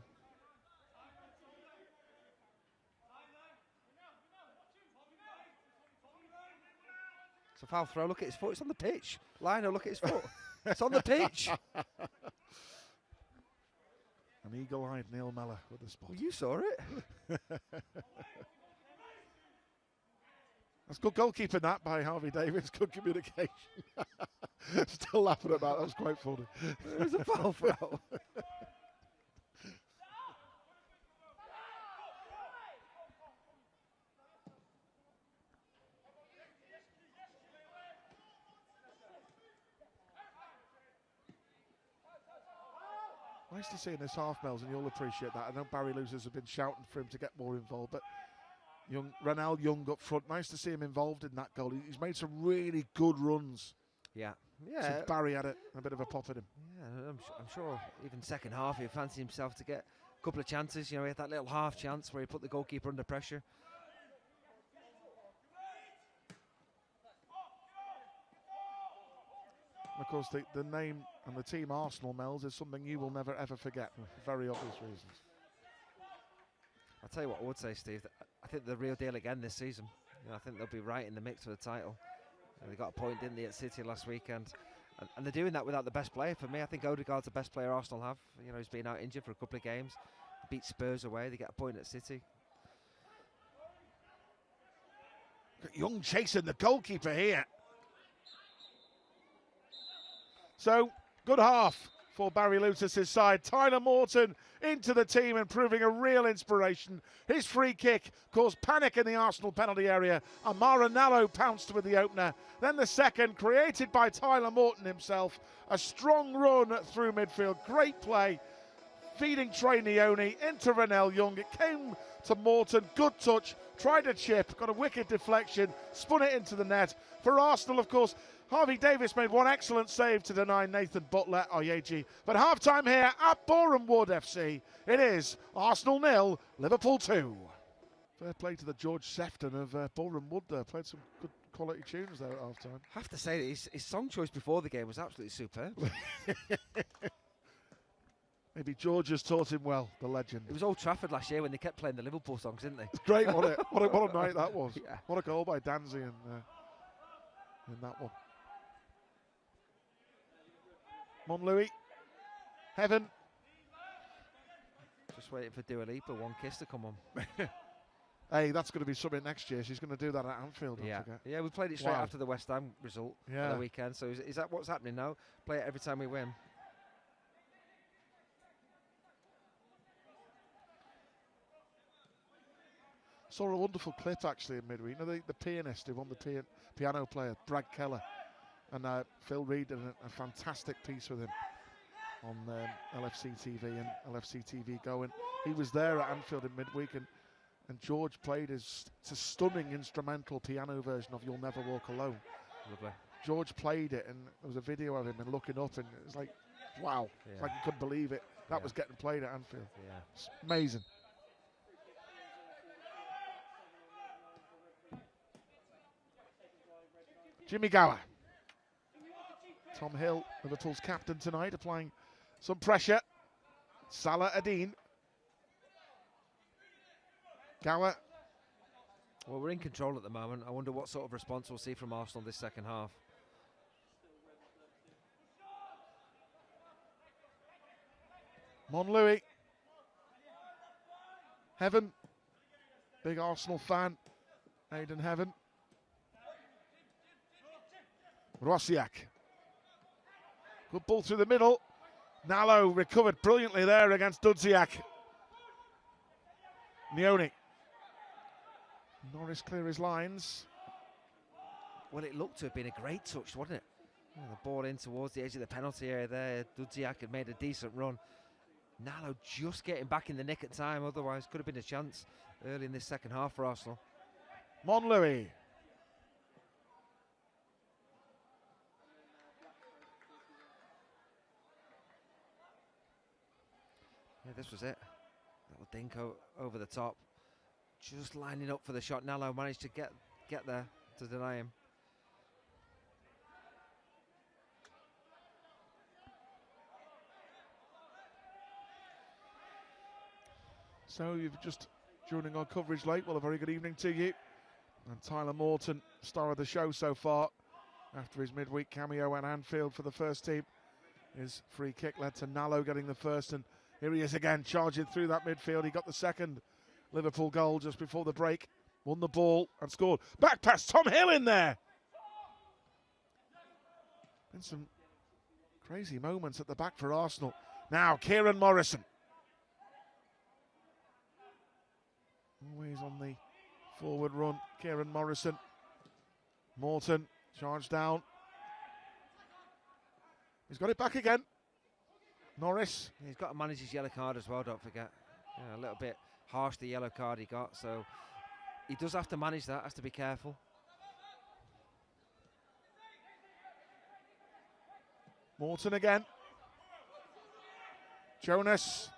It's a foul throw. Look at his foot. It's on the pitch. Lionel, look at his foot. It's on the pitch. An eagle-eyed Neil Mellor with the spot. Well, you saw it. That's good goalkeeping that by Harvey Davis. Good communication. Still laughing about that. That was quite funny. It was a foul throw. Nice to see in this half, Mel's, and you'll appreciate that. I know Barry Losers have been shouting for him to get more involved, but Ranel Young up front, nice to see him involved in that goal. He's made some really good runs. Yeah. Since Barry had a bit of a pop at him. Yeah, I'm sure even second half he fancied himself to get a couple of chances. You know, he had that little half chance where he put the goalkeeper under pressure. And of course, the name and the team Arsenal, Mel's, is something you will never ever forget for very obvious reasons. I'll tell you what I would say, Steve. I think the real deal again this season. You know, I think they'll be right in the mix for the title. They got a point, didn't they, at City last weekend? And they're doing that without the best player. For me, I think Odegaard's the best player Arsenal have. You know, he's been out injured for a couple of games. Beat Spurs away. They get a point at City. Young chasing the goalkeeper here. So, good half for Barry Lutis' side. Tyler Morton into the team and proving a real inspiration. His free kick caused panic in the Arsenal penalty area. Amara Nallo pounced with the opener. Then the second, created by Tyler Morton himself. A strong run through midfield. Great play. Feeding Trey Neone into Ranel Young. It came to Morton. Good touch. Tried a chip. Got a wicked deflection. Spun it into the net. For Arsenal, of course, Harvey Davis made one excellent save to deny Nathan Butler, Oyeji. But half-time here at Boreham Wood FC. It is Arsenal 0, Liverpool 2. Fair play to the George Sefton of Boreham Wood there. Played some good quality tunes there at half-time. I have to say, his song choice before the game was absolutely superb. Maybe George has taught him well, the legend. It was Old Trafford last year when they kept playing the Liverpool songs, didn't they? It's great, wasn't it? What a night that was. Yeah. What a goal by Danzy in that one. Monlouis, Heaven. Just waiting for Dua Lipa, One Kiss to come on. Hey, that's going to be something next year. She's going to do that at Anfield, don't forget. Yeah, we played it straight Wow. after the West Ham result Yeah. on the weekend. So is that what's happening now? Play it every time we win. Saw a wonderful clip actually in midweek. You know, the pianist who won the piano player, Brad Keller, and Phil Reed did a fantastic piece with him on LFC TV and LFC TV Going. He was there at Anfield in midweek, and George played it's a stunning instrumental piano version of You'll Never Walk Alone. Lovely. George played it, and there was a video of him and looking up, and it was like, wow. Yeah. It's like you couldn't believe it. That was getting played at Anfield. Yeah. It's amazing. Jimmy Gower. Tom Hill, Liverpool's captain tonight, applying some pressure. Salah Adine. Gower. Well, we're in control at the moment. I wonder what sort of response we'll see from Arsenal this second half. Monlouis. Heaven. Big Arsenal fan. Aidan Heaven. Rosiak. Good ball through the middle. Nallo recovered brilliantly there against Dudziak. Nioni. Norris clear his lines. Well, it looked to have been a great touch, wasn't it? Yeah, the ball in towards the edge of the penalty area there. Dudziak had made a decent run. Nallo just getting back in the nick of time, otherwise could have been a chance early in this second half for Arsenal. Monlouis. Yeah, this was it. Little Dinko over the top. Just lining up for the shot. Nallo managed to get there to deny him. So you've just joining our coverage late. Well, a very good evening to you. And Tyler Morton, star of the show so far, after his midweek cameo at Anfield for the first team. His free kick led to Nallo getting the first, and here he is again, charging through that midfield. He got the second Liverpool goal just before the break, won the ball and scored. Back pass, Tom Hill in there. Been some crazy moments at the back for Arsenal. Now, Kieran Morrison. Always on the forward run, Kieran Morrison. Morton, charged down. He's got it back again. Norris. He's got to manage his yellow card as well, don't forget. Yeah, a little bit harsh, the yellow card he got, so he does have to manage that, has to be careful. Morton again. Jonas.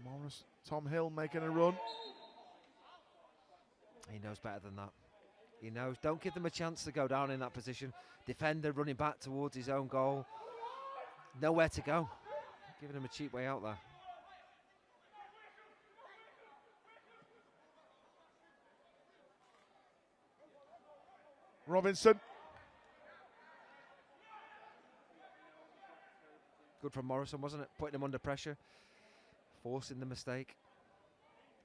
Morris. Tom Hill making a run. He knows better than that. He knows. Don't give them a chance to go down in that position. Defender running back towards his own goal. Nowhere to go. Giving him a cheap way out there. Robinson. Good from Morrison, wasn't it? Putting him under pressure. Forcing the mistake.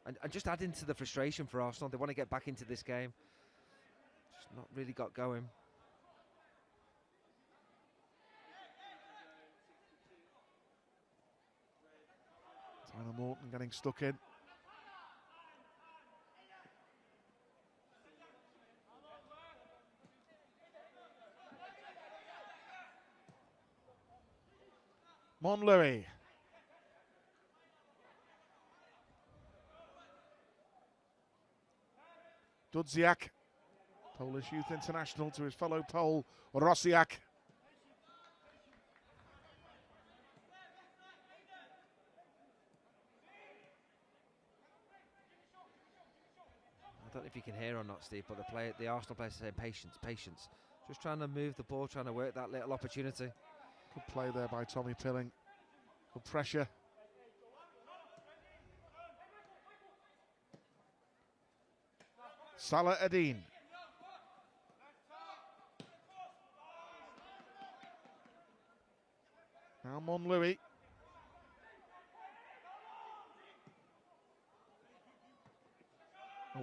And just adding to the frustration for Arsenal. They want to get back into this game. Just not really got going. Tyler Morton getting stuck in. Monlouis. Dudziak, Polish youth international, to his fellow Pole, Rosiak. I don't know if you can hear or not, Steve, but the Arsenal players are saying patience, patience. Just trying to move the ball, trying to work that little opportunity. Good play there by Tommy Pilling. Good pressure. Salah Adine. Now Monlouis.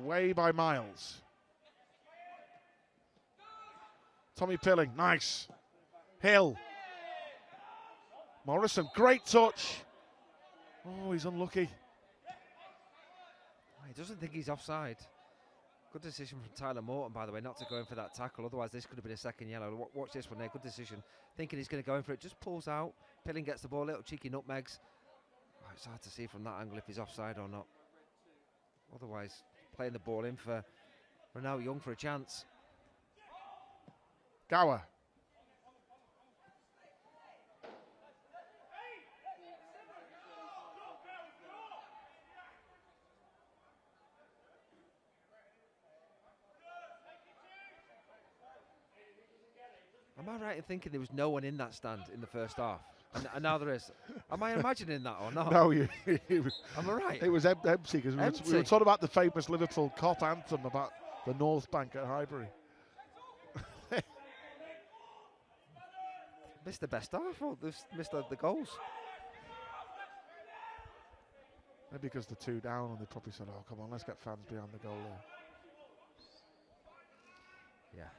Away by miles. Tommy Pilling, nice. Hill. Morrison, great touch. Oh, he's unlucky. He doesn't think he's offside. Good decision from Tyler Morton, by the way, not to go in for that tackle. Otherwise, this could have been a second yellow. Watch this one there. Good decision. Thinking he's going to go in for it. Just pulls out. Pilling gets the ball. Little cheeky nutmegs. Oh, it's hard to see from that angle if he's offside or not. Otherwise, playing the ball in for Ronaldo Young for a chance. Gower. Am I right in thinking there was no one in that stand in the first half? And now there is. Am I imagining that or not? No, am I right? It was empty because we were talking about the famous Liverpool Cop anthem about the North Bank at Highbury. Missed the best half or missed the goals? Maybe because the 2 down and they probably said, oh, come on, let's get fans behind the goal there. Yeah.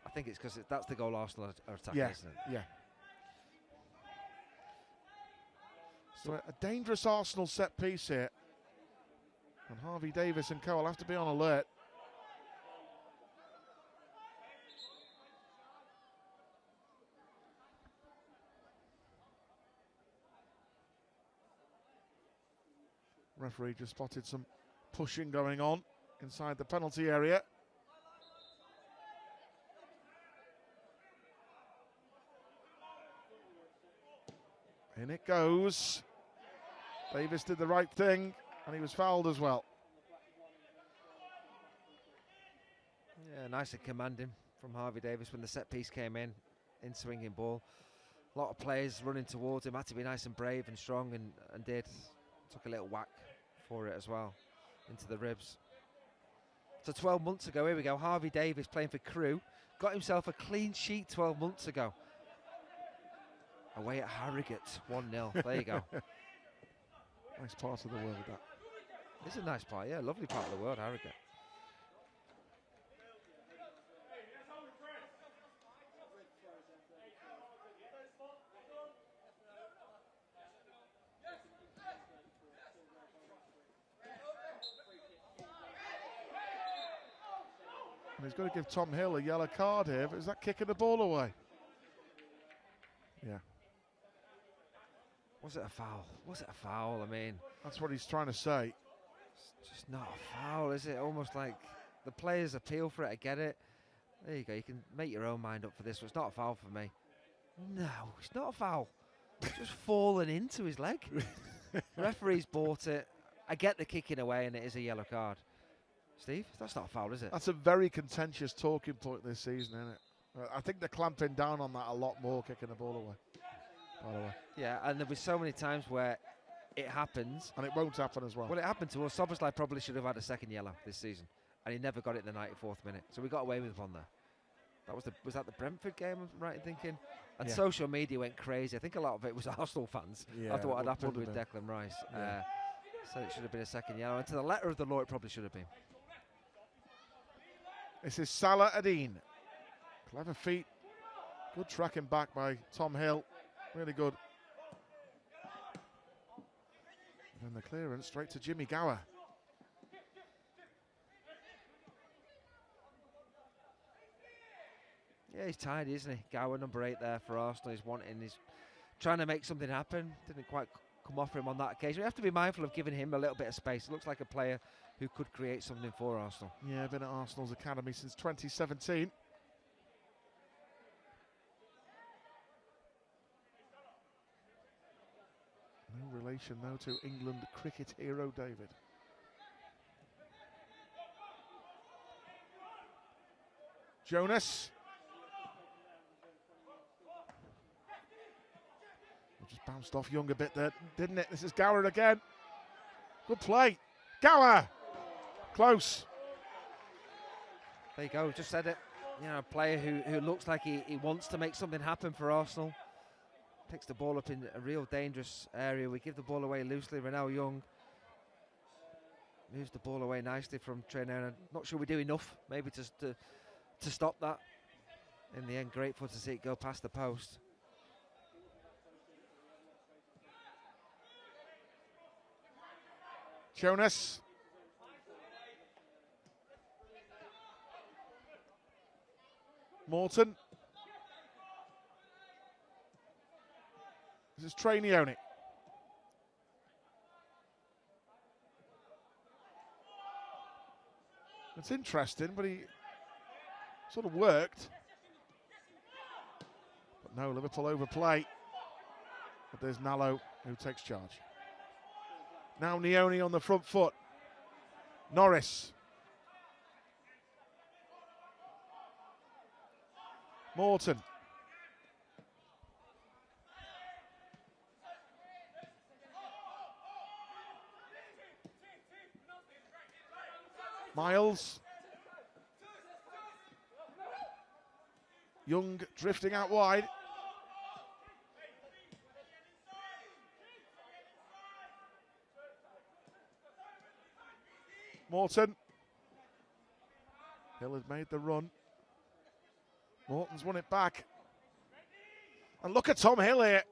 I think it's because that's the goal Arsenal are attacking, isn't it? Yeah. So a dangerous Arsenal set piece here. And Harvey Davis and co will have to be on alert. Referee just spotted some pushing going on inside the penalty area. In it goes. Davis did the right thing, and he was fouled as well. Yeah, nice and commanding from Harvey Davis when the set piece came in swinging ball. A lot of players running towards him, had to be nice and brave and strong, and did. Took a little whack for it as well, into the ribs. So 12 months ago, here we go, Harvey Davis playing for Crewe, got himself a clean sheet 12 months ago. Away at Harrogate, 1-0, there you go. Nice part of the world, that. It's a nice part, yeah, lovely part of the world, Harrogate. And he's going to give Tom Hill a yellow card here, but is that kicking the ball away? Yeah. Was it a foul? Was it a foul? I mean, that's what he's trying to say. It's just not a foul, is it? Almost like the players appeal for it. I get it. There you go. You can make your own mind up for this. It's not a foul for me. No, it's not a foul. It's just fallen into his leg. Referee's bought it. I get the kicking away, and it is a yellow card. Steve, that's not a foul, is it? That's a very contentious talking point this season, isn't it? I think they're clamping down on that a lot more, kicking the ball away. By the way. Yeah, and there'll be so many times where it happens. And it won't happen as well. Well, it happened to us. Szoboszlai probably should have had a second yellow this season, and he never got it in the 94th minute. So we got away with one there. That was that the Brentford game, I'm right in thinking? And yeah. Social media went crazy. I think a lot of it was Arsenal fans after what had happened with Declan Rice. Yeah. So it should have been a second yellow. And to the letter of the law, it probably should have been. This is Salah Adine. Clever feet. Good tracking back by Tom Hill. Really good. And then the clearance straight to Jimmy Gower. Yeah, he's tidy, isn't he? Gower, number 8 there for Arsenal. He's trying to make something happen. Didn't quite come off for him on that occasion. We have to be mindful of giving him a little bit of space. It looks like a player who could create something for Arsenal. Yeah, been at Arsenal's academy since 2017. No relation, though, to England cricket hero David. Jonas. Just bounced off Young a bit there, didn't it? This is Gower again. Good play. Gower. Close. There you go, just said it. You know, a player who looks like he wants to make something happen for Arsenal. Picks the ball up in a real dangerous area. We give the ball away loosely. Ronaldo Young moves the ball away nicely from Trainer. And I'm not sure we do enough, maybe just to stop that. In the end, grateful to see it go past the post. Jonas. Morton. This is Trainioni. It's interesting, but he sort of worked. But no, Liverpool overplay. But there's Nallo who takes charge. Now Nioni on the front foot. Norris. Morton. Miles. Young drifting out wide. Morton. Hill has made the run. Morton's won it back. And look at Tom Hill here.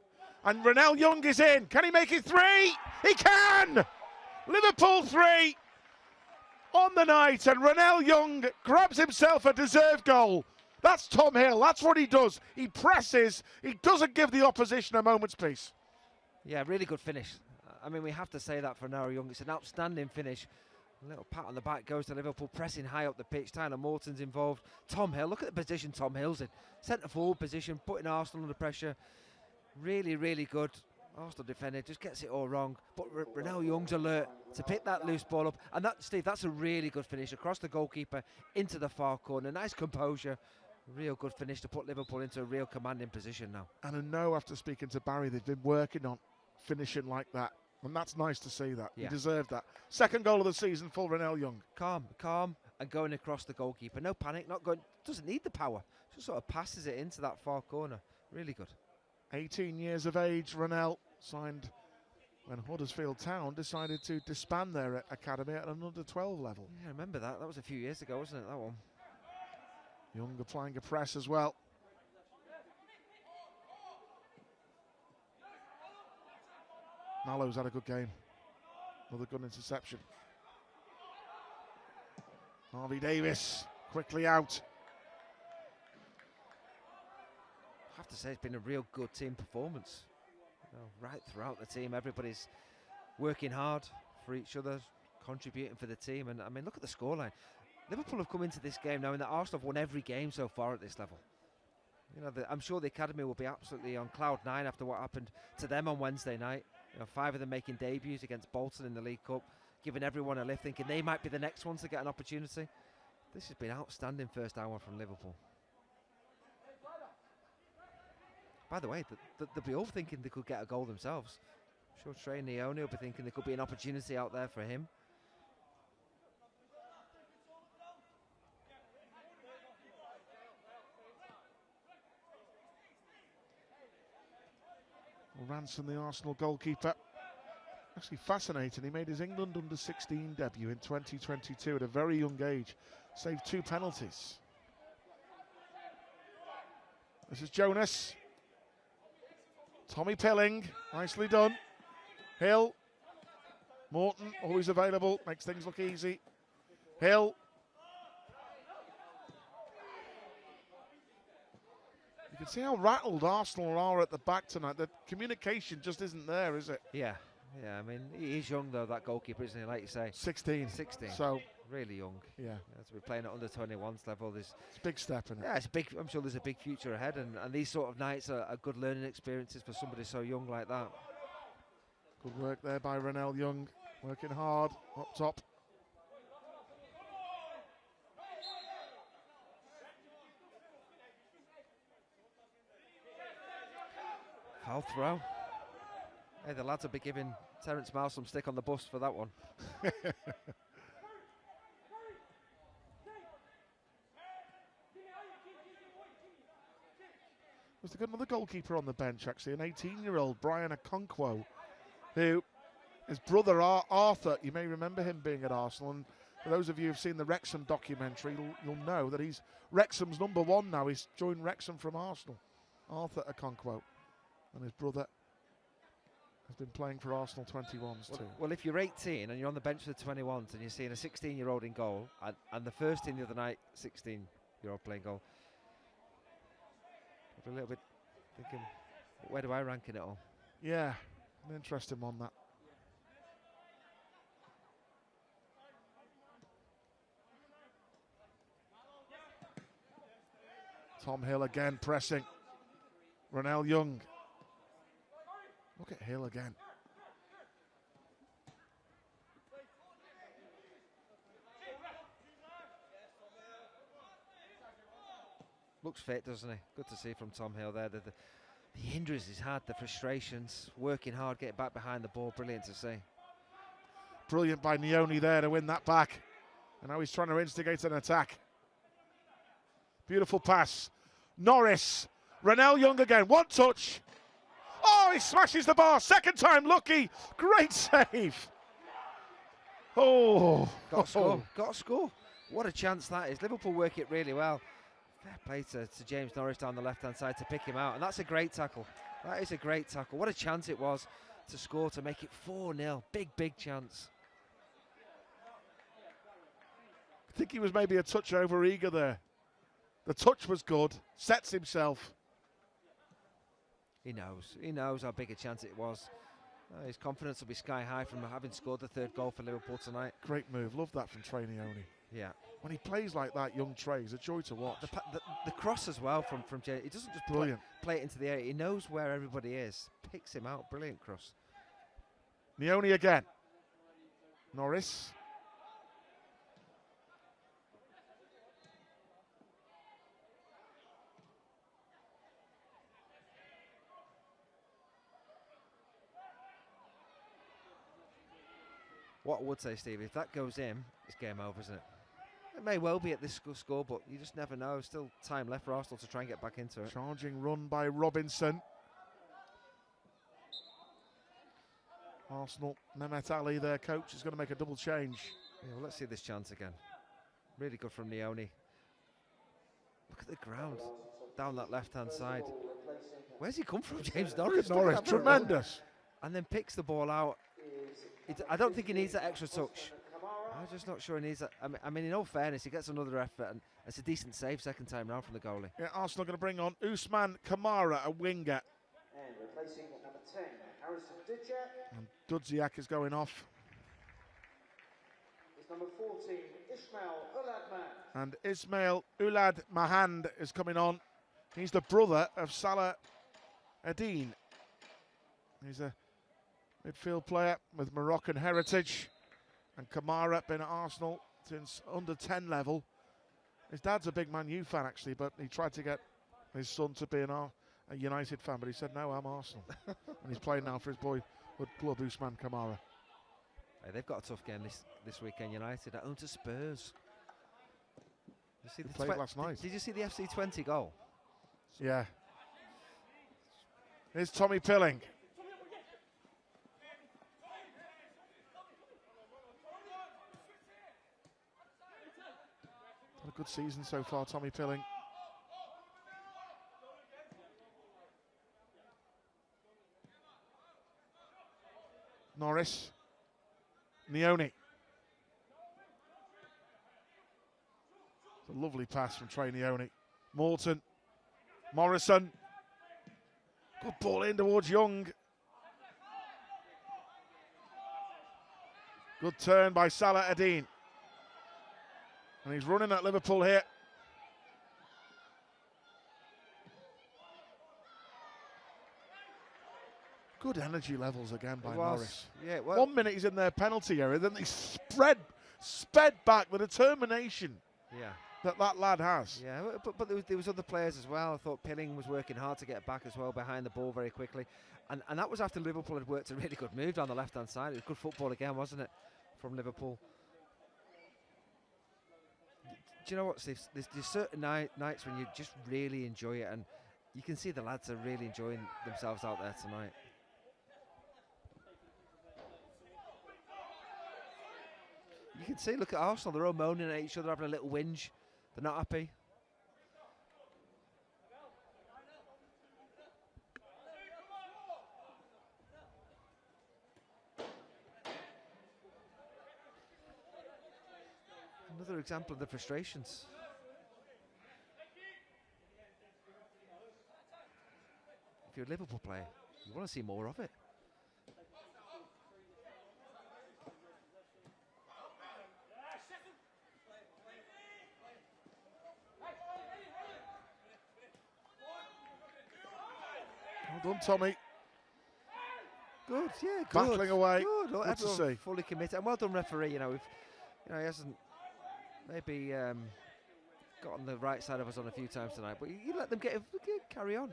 And Ronell Young is in. Can he make it 3? He can! Liverpool 3 on the night. And Ronell Young grabs himself a deserved goal. That's Tom Hill. That's what he does. He presses. He doesn't give the opposition a moment's peace. Yeah, really good finish. I mean, we have to say that for Ronell Young. It's an outstanding finish. A little pat on the back goes to Liverpool, pressing high up the pitch. Tyler Morton's involved. Tom Hill, look at the position Tom Hill's in. Centre forward position, putting Arsenal under pressure. Really, really good. Arsenal defender just gets it all wrong. But Ronell Young's alert to pick that loose ball up. And that, Steve, that's a really good finish across the goalkeeper into the far corner. Nice composure. Real good finish to put Liverpool into a real commanding position now. And I know after speaking to Barry, they've been working on finishing like that. And that's nice to see that. Yeah. He deserved that. Second goal of the season for Ronell Young. Calm, and going across the goalkeeper. No panic, not going, doesn't need the power. Just sort of passes it into that far corner. Really good. 18 years of age, Ronell, signed when Huddersfield Town decided to disband their academy at an under-12 level. Yeah, I remember that. That was a few years ago, wasn't it, that one? Young applying a press as well. Nallo's had a good game. Another good interception. Harvey Davis quickly out. I have to say it's been a real good team performance. You know, right throughout the team, everybody's working hard for each other, contributing for the team. And I mean, look at the scoreline. Liverpool have come into this game knowing that Arsenal have won every game so far at this level. You know, I'm sure the academy will be absolutely on cloud 9 after what happened to them on Wednesday night. You know, 5 of them making debuts against Bolton in the League Cup, giving everyone a lift, thinking they might be the next ones to get an opportunity. This has been outstanding first hour from Liverpool. By the way, they'll be all thinking they could get a goal themselves. I'm sure Trainioni will be thinking there could be an opportunity out there for him. Ransom, the Arsenal goalkeeper, actually fascinating. He made his England under-16 debut in 2022 at a very young age. Saved 2 penalties. This is Jonas. Tommy Pilling, nicely done. Hill. Morton, always available, makes things look easy. Hill. You can see how rattled Arsenal are at the back tonight. The communication just isn't there, is it? Yeah, I mean, he's young though, that goalkeeper, isn't he, like you say? 16. So, really young. Yeah. To be playing at under-21s level, it's a big step, isn't it? Yeah, it's a big, I'm sure there's a big future ahead, and these sort of nights are good learning experiences for somebody so young like that. Good work there by Ronell Young, working hard up top. Foul throw. Hey, the lads will be giving Terence Miles some stick on the bus for that one. There's another goalkeeper on the bench, actually, an 18-year-old, Brian Okonkwo, who His brother Arthur, you may remember him being at Arsenal, and for those of you who've seen the Wrexham documentary, you'll know that he's Wrexham's #1 now. He's joined Wrexham from Arsenal. Arthur Okonkwo, and his brother has been playing for Arsenal 21s too. Well, if you're 18 and you're on the bench for the 21s and you're seeing a 16-year-old in goal, and the first team the other night, 16-year-old playing goal, I'm a little bit thinking, where do I rank in it all? Yeah, an interesting one that. Tom Hill again pressing. Ronell Young. Look at Hill again. Looks fit, doesn't he? Good to see from Tom Hill there. The injuries he's had, the frustrations, working hard, getting back behind the ball. Brilliant to see. Brilliant by Nioni there to win that back. And now he's trying to instigate an attack. Beautiful pass. Norris. Ronell Young again. One touch. Oh, he smashes the bar. Second time lucky. Great save. Oh. Got to score. Got to score. What a chance that is. Liverpool work it really well. Fair play to James Norris down the left-hand side to pick him out. And that's a great tackle. That is a great tackle. What a chance it was to score, to make it 4-0. Big chance. I think he was maybe a touch over eager there. The touch was good. Sets himself. He knows how big a chance it was. His confidence will be sky high from having scored the third goal for Liverpool tonight. Great move. Love that from Trey Nioni. Yeah. When he plays like that, young Trey, he's a joy to watch. The cross as well from Jay. He doesn't just play it into the area. He knows where everybody is. Picks him out. Brilliant cross. Nioni again. Norris. What I would say, Steve, if that goes in, it's game over, isn't it? It may well be at this score, but you just never know. Still time left for Arsenal to try and get back into it. Charging run by Robinson. Arsenal, Mehmet Ali, their coach, is going to make a double change. Yeah, well, let's see this chance again. Really good from Nioni. Look at the ground down that left-hand side. Where's he come from, James Norris? Norris, tremendous. And then picks the ball out. I don't think he needs that extra touch. I'm just not sure he needs that. I mean, in all fairness, he gets another effort, and it's a decent save second time round from the goalie. Yeah, Arsenal going to bring on Usman Kamara, a winger. And replacing number 10, Harrison Dudjak. And Dudziak is going off. Is number 14, Ismail Uladman. And Ismail Ulad Mahand is coming on. He's the brother of Salah Eddine. He's a midfield player with Moroccan heritage. And Kamara been at Arsenal since under 10 level. His dad's a big Man U fan actually, but he tried to get his son to be a United fan, but he said, no, I'm Arsenal. And he's playing now for his boyhood club, Usman Kamara. Hey, they've got a tough game this weekend, United at home to Spurs. You see They played last night. Did you see the FC20 goal? Yeah. Here's Tommy Pilling. Had a good season so far, Tommy Pilling. Norris. Nioni. It's a lovely pass from Trey Nioni. Morton. Morrison. Good ball in towards Young. Good turn by Salah Eddine. And he's running at Liverpool here. Good energy levels again by Norris. Yeah, well, 1 minute he's in their penalty area, then they sped back. The determination that lad has. Yeah, but there was other players as well. I thought Pilling was working hard to get back as well behind the ball very quickly. And that was after Liverpool had worked a really good move down the left-hand side. It was good football again, wasn't it, from Liverpool? Do you know what, Steve? There's certain nights when you just really enjoy it, and you can see the lads are really enjoying themselves out there tonight. can see, look at Arsenal, they're all moaning at each other, having a little whinge. They're not happy. Another example of the frustrations. If you're a Liverpool player, you want to see more of it. Well done, Tommy. Good, yeah, good. Battling away. Good, Good to everyone see. fully committed. And well done, referee. You know, he hasn't maybe got on the right side of us on a few times tonight, but you let them carry on.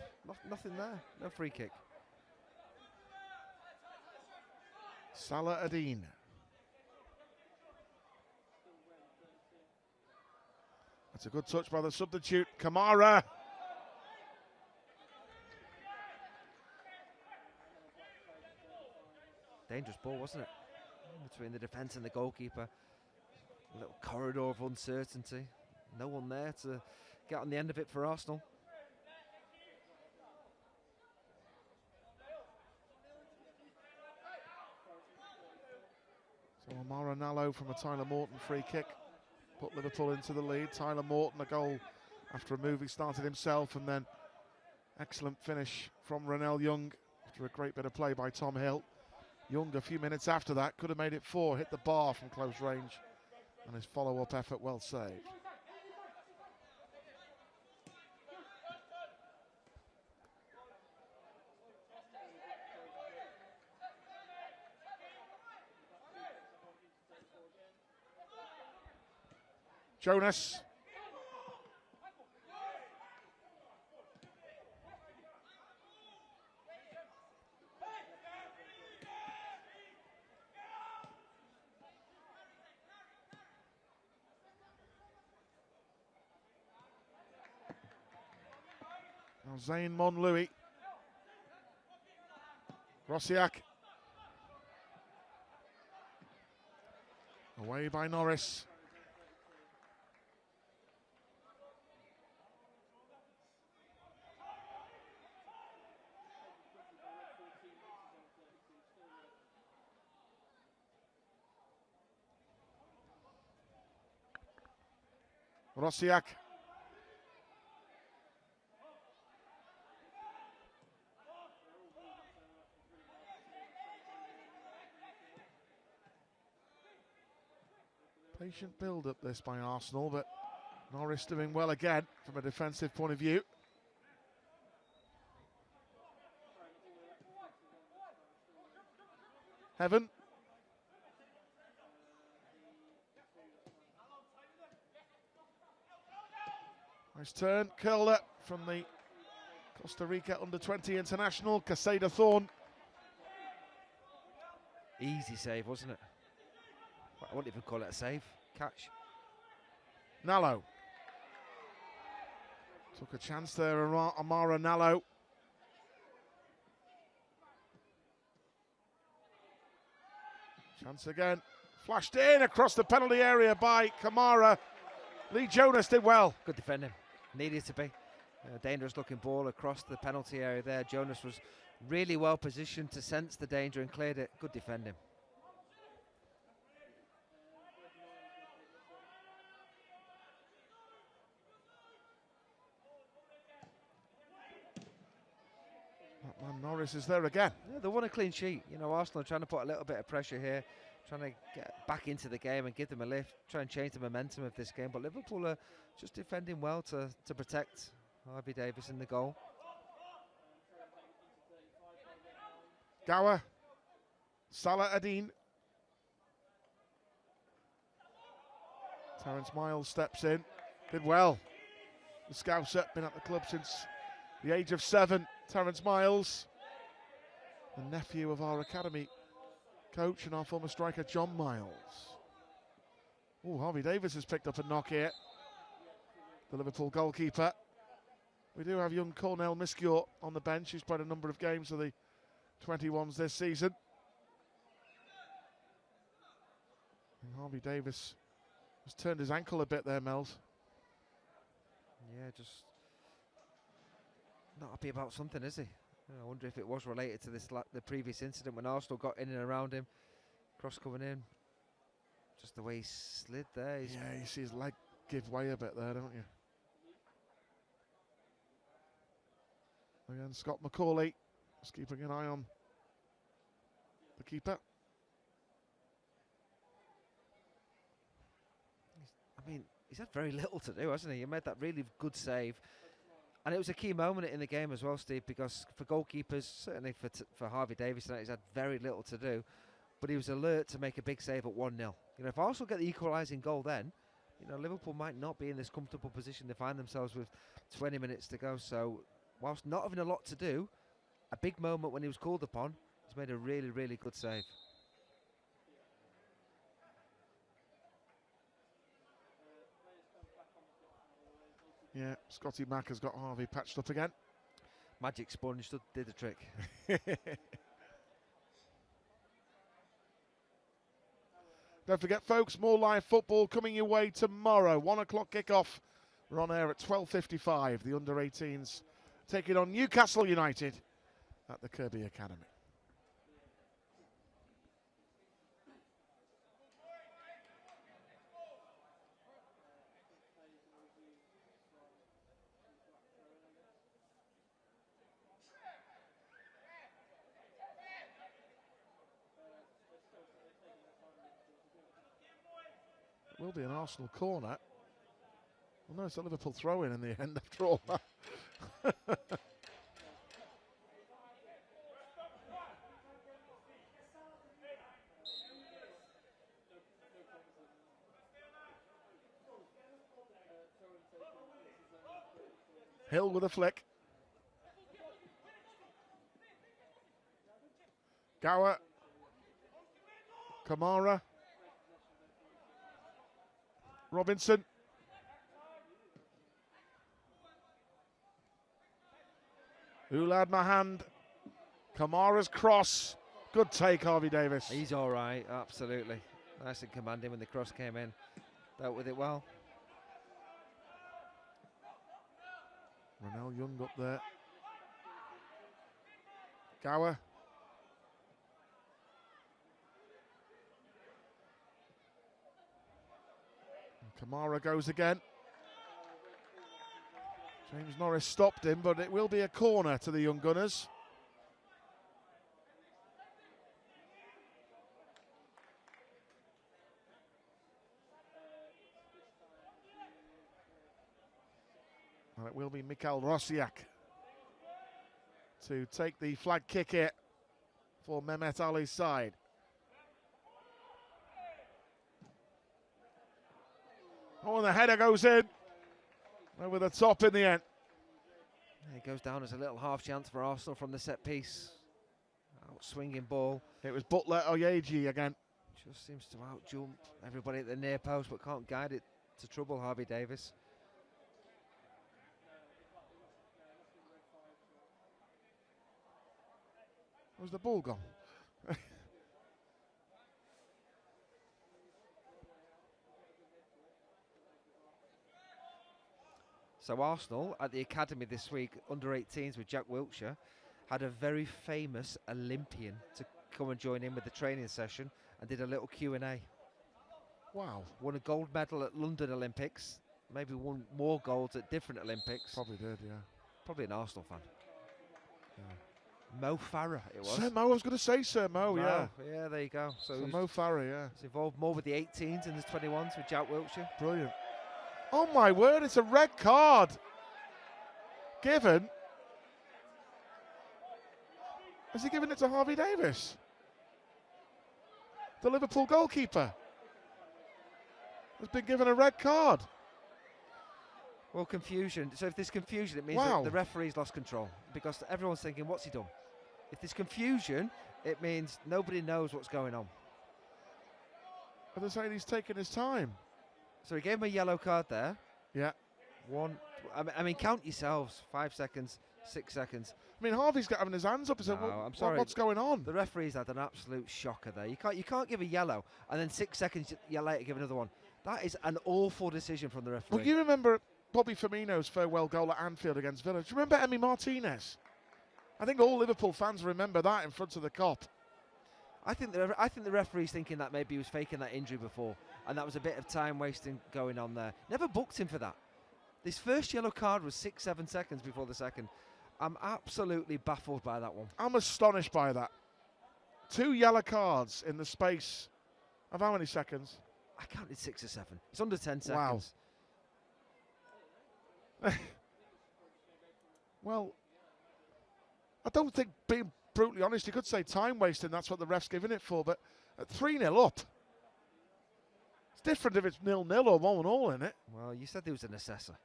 Nothing there. No free kick. Salah Adine. That's a good touch by the substitute, Kamara. Dangerous ball, wasn't it? Between the defence and the goalkeeper. A little corridor of uncertainty. No one there to get on the end of it for Arsenal. So Amara Nallo from a Tyler Morton free kick put Liverpool into the lead. Tyler Morton, a goal after a move he started himself, and then excellent finish from Ronell Young after a great bit of play by Tom Hill. Young, a few minutes after that, could have made it 4, hit the bar from close range, and his follow-up effort well saved. Jonas. Now Zayn Monlouis. Rosiak. Away by Norris. Rosiak. Patient build-up this by Arsenal, but Norris doing well again from a defensive point of view. Heaven. Nice turn, curled up from the Costa Rica under-20 international, Casada Thorne. Easy save, wasn't it? I wouldn't even call it a save. Catch. Nallo. Took a chance there, Amara Nallo. Chance again. Flashed in across the penalty area by Kamara. Lee Jonas did well. Good defending. Needed to be. Dangerous looking ball across the penalty area there. Jonas was really well positioned to sense the danger and cleared it. Good defending. Norris is there again. Yeah, they want a clean sheet. You know, Arsenal are trying to put a little bit of pressure here, trying to get back into the game and give them a lift, try and change the momentum of this game. But Liverpool are just defending well to protect Harvey Davis in the goal. Gower. Salah Adine. Terence Miles steps in. Did well. The Scouser, been at the club since the age of 7. Terence Miles, the nephew of our academy coach and our former striker John Miles. Oh, Harvey Davis has picked up a knock here. The Liverpool goalkeeper. We do have young Cornel Miscure on the bench. He's played a number of games for the 21s this season. And Harvey Davis has turned his ankle a bit there, Mel's. Yeah, just not happy about something, is he? I wonder if it was related to this the previous incident when Arsenal got in and around him, cross coming in. Just the way he slid there. Yeah, you see his leg give way a bit there, don't you? Again, Scott McCauley is keeping an eye on the keeper. I mean, he's had very little to do, hasn't he? He made that really good save. And it was a key moment in the game as well, Steve, because for goalkeepers, certainly for Harvey Davis tonight, he's had very little to do. But he was alert to make a big save at 1-0. You know, if Arsenal get the equalising goal then, you know, Liverpool might not be in this comfortable position they find themselves with 20 minutes to go. So, whilst not having a lot to do, a big moment when he was called upon, he's made a really, really good save. Yeah, Scotty Mack has got Harvey patched up again. Magic sponge did the trick. Don't forget, folks, more live football coming your way tomorrow. 1 o'clock kickoff. We're on air at 12:55. The under-18s taking on Newcastle United at the Kirby Academy. It will be an Arsenal corner. Well, no, it's a Liverpool throw-in the end after all. Hill with a flick. Gower. Kamara. Robinson. Ulad Mahand. Kamara's cross. Good take, Harvey Davis. He's all right, absolutely. Nice and commanding when the cross came in. Dealt with it well. Ronell Young up there. Gower. And Kamara goes again. James Norris stopped him, but it will be a corner to the Young Gunners. And it will be Mikael Rosiak to take the flag kick here for Mehmet Ali's side. Oh, and the header goes in. Over the top in the end. It goes down as a little half chance for Arsenal from the set piece. Out swinging ball. It was Butler Oyeji again. Just seems to out jump everybody at the near post, but can't guide it to trouble Harvey Davis. Where's the ball gone? So Arsenal at the academy this week, under 18s with Jack Wilshere, had a very famous Olympian to come and join in with the training session and did a little Q&A. Wow. Won a gold medal at London Olympics, maybe won more golds at different Olympics. Probably did, yeah. Probably an Arsenal fan. Yeah. Mo Farah it was. Sir Mo, I was going to say Sir Mo, yeah. Yeah, there you go. So Mo Farah, yeah. he's involved more with the 18s and the 21s with Jack Wilshere. Brilliant. Oh my word, it's a red card given. Has he given it to Harvey Davis? The Liverpool goalkeeper has been given a red card. Well, confusion. So if there's confusion, it means Wow. that the referee's lost control, because everyone's thinking, what's he done? If there's confusion, it means nobody knows what's going on. But they're saying he's taken his time. So he gave him a yellow card there. Yeah. I mean, count yourselves. 5 seconds, 6 seconds. I mean, Harvey's got having his hands up. He said, No, well, I'm sorry. what's going on? The referee's had an absolute shocker there. You can't give a yellow and then 6 seconds later give another one. That is an awful decision from the referee. Well, you remember Bobby Firmino's farewell goal at Anfield against Villa. Do you remember Emi Martinez? I think all Liverpool fans remember that in front of the Kop. I think the referee's thinking that maybe he was faking that injury before, and that was a bit of time wasting going on there. Never booked him for that. This first yellow card was 6-7 seconds before the second. I'm absolutely baffled by that one. I'm astonished by that. 2 yellow cards in the space of how many seconds? I counted 6 or 7. It's under 10 Wow. seconds. Well, I don't think, being brutally honest, you could say time wasting, that's what the ref's giving it for, but at 3-0 up, it's different if it's 0-0 or 1-1, isn't it? Well, you said there was an assessor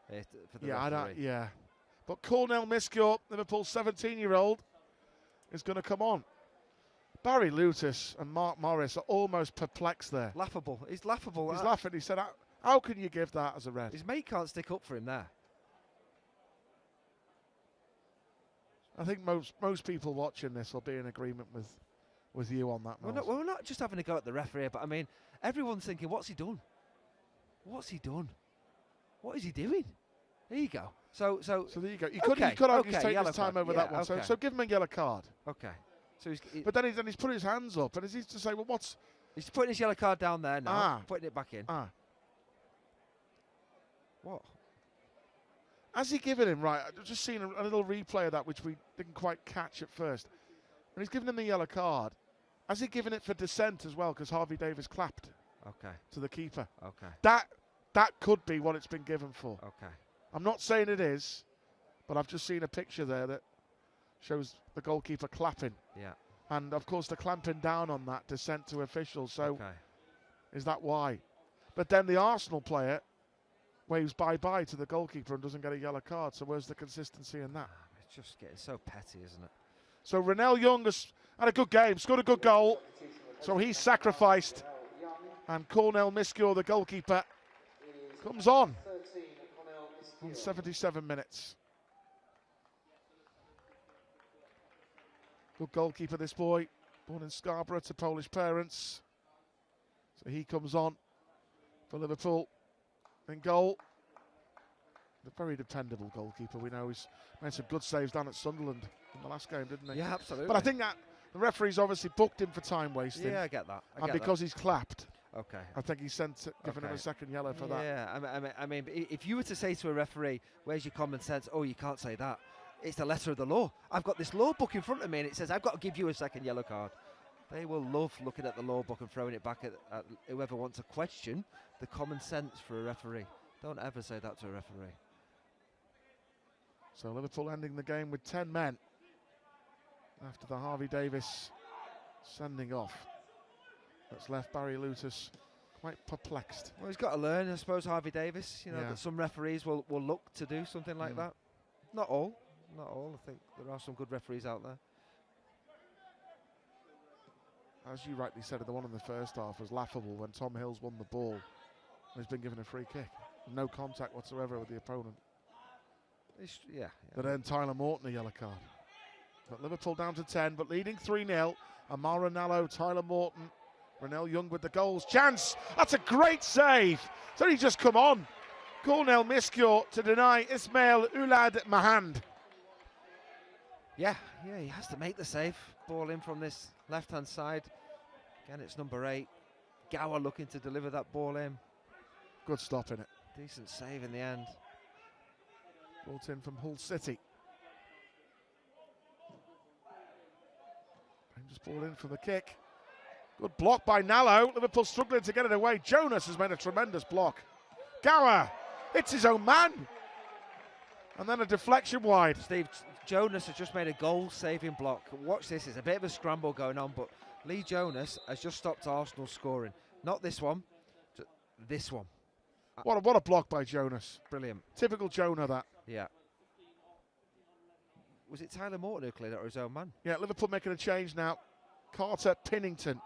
for the Yeah, referee. yeah. But Cornel Miscure, Liverpool's 17-year-old, is going to come on. Barry Lutis and Mark Morris are almost perplexed there. Laughable. He's laughable. He's laughing. He said, how can you give that as a red? His mate can't stick up for him there. I think most people watching this will be in agreement with you on that. We're not just having a go at the referee, but I mean, everyone's thinking, what's he done? What's he done? What is he doing? There you go. So there you go. You could argue he's taking his time card. over that one. Okay. So give him a yellow card. Okay. So but then he's put his hands up, and he's to say, well, what's? He's putting his yellow card down there now, putting it back in. What? Has he given him, right, I've just seen a little replay of that, which we didn't quite catch at first. When he's given him the yellow card, has he given it for dissent as well, because Harvey Davis clapped to the keeper? Okay. That could be what it's been given for. Okay. I'm not saying it is, but I've just seen a picture there that shows the goalkeeper clapping. Yeah. And, of course, the clamping down on that dissent to officials. So is that why? But then the Arsenal player waves bye-bye to the goalkeeper and doesn't get a yellow card. So where's the consistency in that? It's just getting so petty, isn't it? So Renell Young has had a good game, scored a good goal. So he's sacrificed. And Cornel Miscure, the goalkeeper, comes on 77 minutes. Good goalkeeper, this boy. Born in Scarborough to Polish parents. So he comes on for Liverpool in goal. A very dependable goalkeeper. We know he's made some good saves down at Sunderland in the last game, didn't he? Yeah, absolutely. But I think that the referee's obviously booked him for time wasting. Yeah, I get that. And because he's clapped, okay, I think he's given him a second yellow for that. Yeah, I mean, if you were to say to a referee, "Where's your common sense?" Oh, you can't say that. It's the letter of the law. I've got this law book in front of me, and it says I've got to give you a second yellow card. They will love looking at the law book and throwing it back at whoever wants to question the common sense for a referee. Don't ever say that to a referee. So Liverpool ending the game with 10 men after the Harvey Davis sending off. That's left Barry Lutis quite perplexed. Well, he's got to learn, I suppose, Harvey Davis. You know, that some referees will look to do something like that. Not all. I think there are some good referees out there. As you rightly said, the one in the first half was laughable when Tom Hills won the ball and he's been given a free kick. No contact whatsoever with the opponent. But then Tyler Morton a yellow card. But Liverpool down to 10, but leading 3-0. Amara Nallo, Tyler Morton, Renell Young with the goals. Chance! That's a great save! It's only just come on. Cornel Miscure to deny Ismail Ulad Mahand. Yeah, he has to make the save. Ball in from this left-hand side. Again, it's number 8. Gower looking to deliver that ball in. Good stop in it. Decent save in the end. Brought in from Hull City. Just ball in for the kick. Good block by Nallo. Liverpool struggling to get it away. Jonas has made a tremendous block. Gower hits his own man. And then a deflection wide. Steve, Jonas has just made a goal-saving block. Watch this, there's a bit of a scramble going on, but Lee Jonas has just stopped Arsenal scoring. Not this one, this one. What a block by Jonas. Brilliant. Typical Jonah, that. Yeah. Was it Tyler Morton who cleared it, or his own man? Yeah, Liverpool making a change now. Carter Pinnington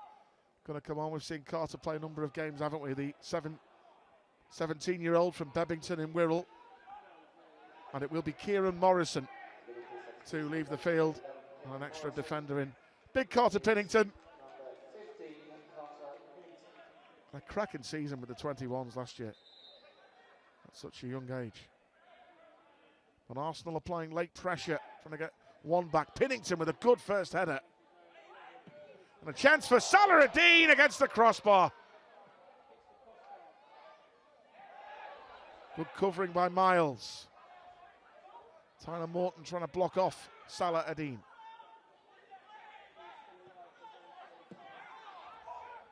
going to come on. We've seen Carter play a number of games, haven't we? The 17-year-old from Bebington in Wirral. And it will be Kieran Morrison to leave the field. And an extra defender in. Big Carter Pinnington. A cracking season with the 21s last year. At such a young age. And Arsenal applying late pressure, trying to get one back. Pinnington with a good first header. And a chance for Salah-Eddin against the crossbar. Good covering by Miles. Tyler Morton trying to block off Salah-Eddin.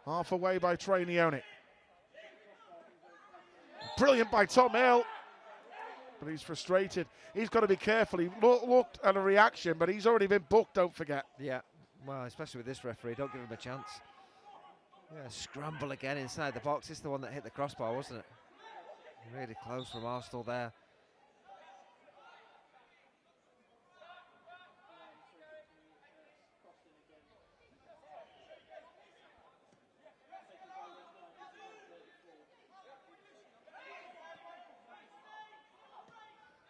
Half away by Trey Leone. Brilliant by Tom Hill. But he's frustrated. He's got to be careful. He looked at a reaction, but he's already been booked, don't forget. Yeah, well, especially with this referee, don't give him a chance. Yeah, scramble again inside the box. It's the one that hit the crossbar, wasn't it? Really close from Arsenal there.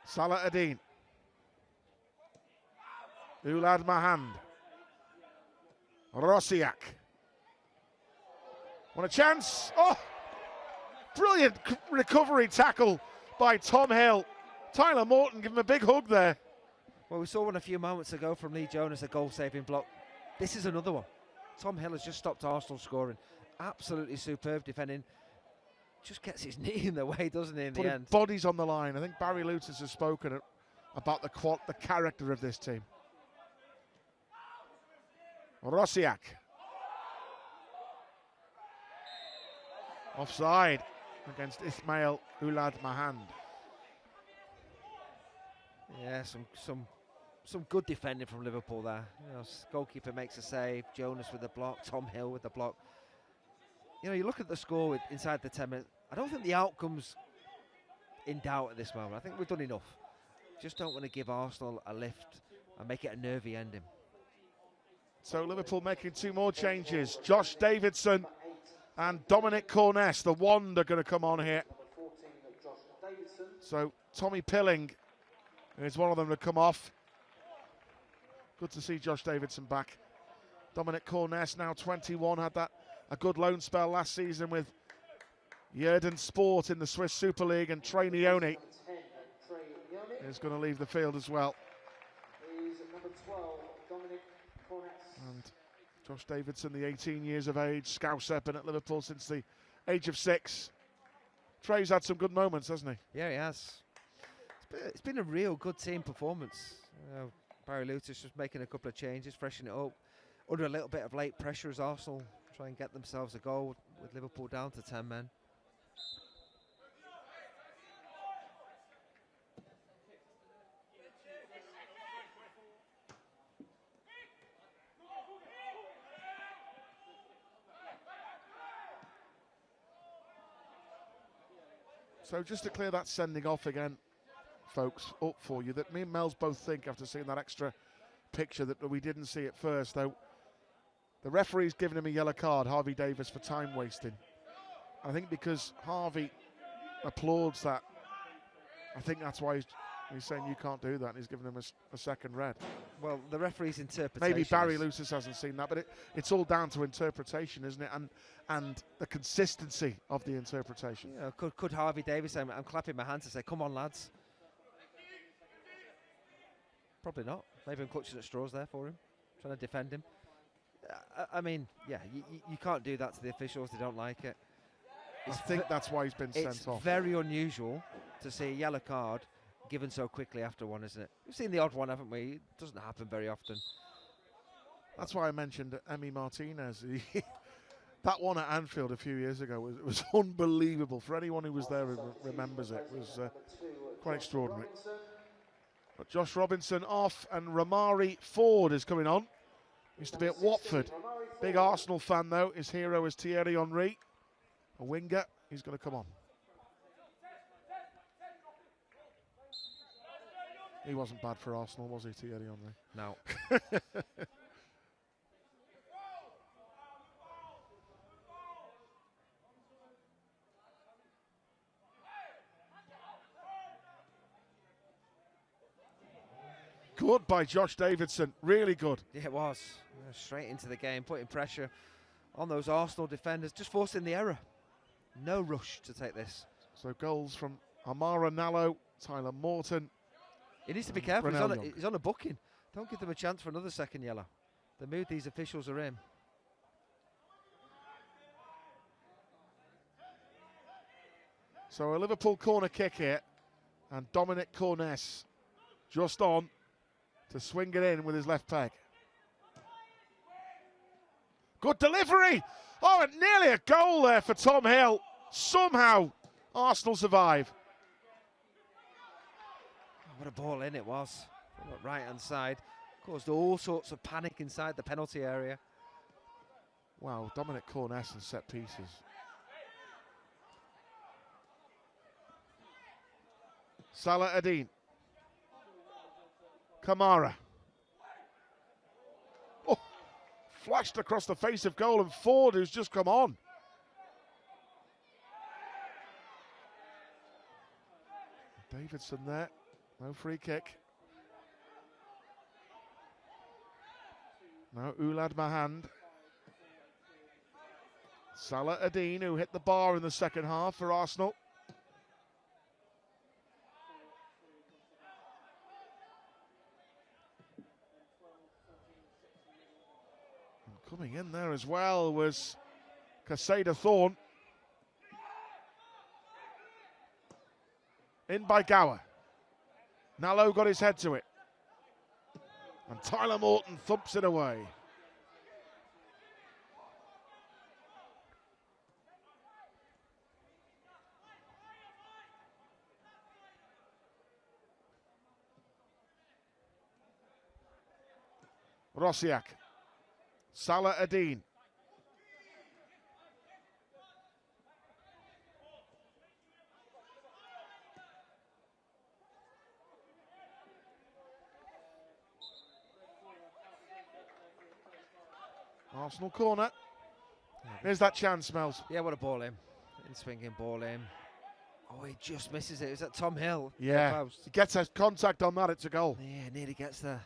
Salah-Eddin. Ulad Mahand. Rosiak. Want a chance? Oh! Brilliant recovery tackle by Tom Hill. Tyler Morton give him a big hug there. Well, we saw one a few moments ago from Lee Jonas, a goal-saving block. This is another one. Tom Hill has just stopped Arsenal scoring. Absolutely superb defending. Just gets his knee in the way, doesn't he, in the end? Bodies on the line. I think Barry Lutis has spoken about the character of this team. Rosiak. Offside against Ismail Ulad Mahand. Yeah, some good defending from Liverpool there. You know, goalkeeper makes a save, Jonas with the block, Tom Hill with the block. You know, you look at the score inside the 10 minutes. I don't think the outcome's in doubt at this moment. I think we've done enough. Just don't want to give Arsenal a lift and make it a nervy ending. So Liverpool making two more changes. Josh Davidson and Dominic Corness, the wand, are going to come on here. So Tommy Pilling is one of them to come off. Good to see Josh Davidson back. Dominic Corness, now 21, had a good loan spell last season with Yerden Sport in the Swiss Super League, and Trey Leone is going to leave the field as well. And Josh Davidson, the 18 years of age, Scouser, been at Liverpool since the age of 6. Trey's had some good moments, hasn't he? Yeah, he has. It's been a real good team performance. Barry Lutis just making a couple of changes, freshening it up. Under a little bit of late pressure as Arsenal try and get themselves a goal with Liverpool down to 10 men. So just to clear that sending off again, folks, up for you, that me and Mel's both think, after seeing that extra picture, that we didn't see it first, though. The referee's given him a yellow card, Harvey Davis, for time wasting. I think because Harvey applauds that, I think that's why he's saying you can't do that, and he's giving him a second red. Well, the referee's interpretation. Maybe Barry Lutis hasn't seen that, but it's all down to interpretation, isn't it? And the consistency of the interpretation. You know, could Harvey Davis say, I'm clapping my hands and say, come on, lads? Probably not. Maybe I'm clutching at straws there for him, trying to defend him. I mean, yeah, you can't do that to the officials. They don't like it. I think that's why he's been sent off. It's very unusual to see a yellow card given so quickly after one, isn't it? We've seen the odd one, haven't we? It doesn't happen very often. That's why I mentioned Emi Martinez. That one at Anfield a few years ago was unbelievable. For anyone who was there and remembers it, was quite extraordinary. But Josh Robinson off, and Ramari Ford is coming on. Used to be at Watford. Big Arsenal fan, though. His hero is Thierry Henry, a winger. He's going to come on. He wasn't bad for Arsenal, was he, Thierry Henry? No. good by Josh Davidson, really good. Yeah, it was. Straight into the game, putting pressure on those Arsenal defenders, just forcing the error. No rush to take this. So goals from Amara Nallo, Tyler Morton. He needs to be careful, Brunel he's on a booking. Don't give them a chance for another second yellow. The mood these officials are in. So a Liverpool corner kick here, and Dominic Corness just on to swing it in with his left peg. Good delivery! Oh, and nearly a goal there for Tom Hill. Somehow, Arsenal survive. Oh, what a ball in it was. From the right-hand side. Caused all sorts of panic inside the penalty area. Wow, Dominic Corness and set pieces. Salah Adine. Kamara. Oh, flashed across the face of goal, and Ford, who's just come on. Davidson there, no free kick. Now Oulad Mahand. Salah Adine, who hit the bar in the second half for Arsenal. And coming in there as well was Casada Thorne. In by Gower. Nallo got his head to it. And Tyler Morton thumps it away. Rosiak. Salah Adine. Arsenal corner. Here's that chance, Mels. Yeah, what a ball in. In-swinging ball in. Oh, he just misses it. Is that Tom Hill? Yeah, he gets a contact on that, it's a goal. Yeah, nearly gets there.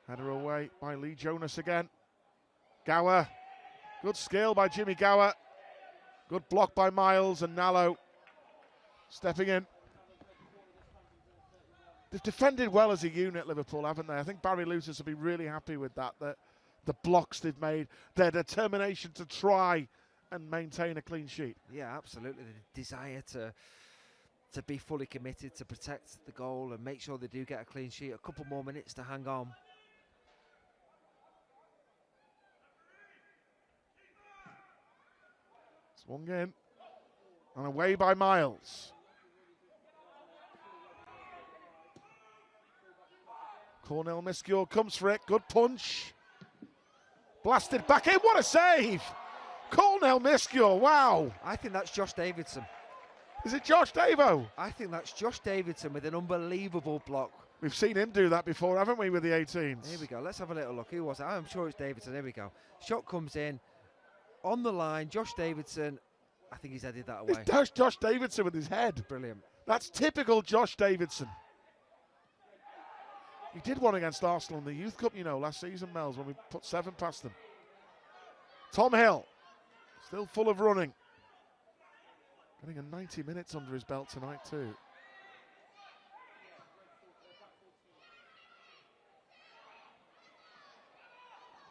Header away by Lee Jonas again. Gower. Good skill by Jimmy Gower. Good block by Miles, and Nallo stepping in. They've defended well as a unit, Liverpool, haven't they? I think Barry Lutis will be really happy with that. The blocks they've made, their determination to try and maintain a clean sheet. Yeah, absolutely. The desire to be fully committed, to protect the goal and make sure they do get a clean sheet. A couple more minutes to hang on. Swung in and away by Miles. Cornel Miscure comes for it. Good punch. Blasted back in. What a save! Cornel Miscure. Wow. I think that's Josh Davidson. Is it Josh Davo? I think that's Josh Davidson with an unbelievable block. We've seen him do that before, haven't we, with the 18s? Here we go. Let's have a little look. Who was it? I'm sure it's Davidson. Here we go. Shot comes in. On the line, Josh Davidson. I think he's headed that away. It's Josh Davidson with his head. Brilliant. That's typical Josh Davidson. He did one against Arsenal in the Youth Cup, you know, last season, Mels, when we put 7 past them. Tom Hill, still full of running. Getting a 90 minutes under his belt tonight too.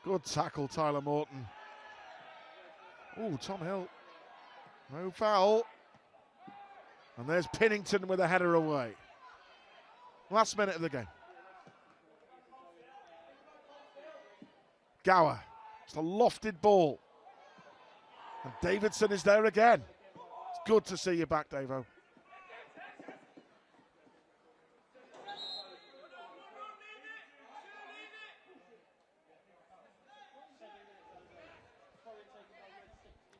Good tackle, Tyler Morton. Oh, Tom Hill. No foul. And there's Pinnington with a header away. Last minute of the game. Gower. It's a lofted ball. And Davidson is there again. It's good to see you back, Davo.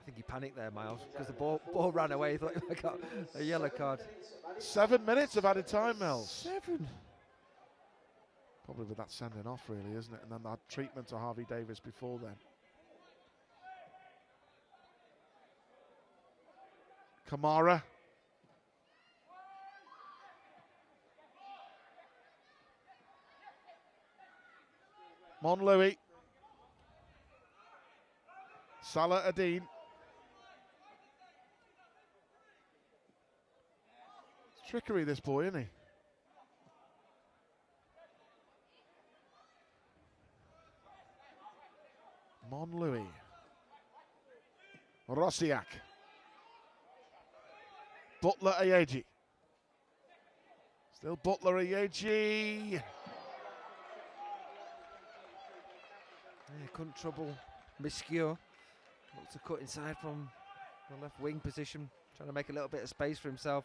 I think he panicked there, Miles, because the ball ran away. He thought he got a yellow card. 7 minutes of added time, Mels. 7. Probably probably with that sending off, really, isn't it? And then that treatment to Harvey Davis before then. Kamara. Monlouis. Salah Adine. It's trickery, this boy, isn't he? Monlouis. Rosiak. Butler Ayeji. Still Butler Ayeji. Yeah, couldn't trouble Miscure. Looked to cut inside from the left wing position, trying to make a little bit of space for himself.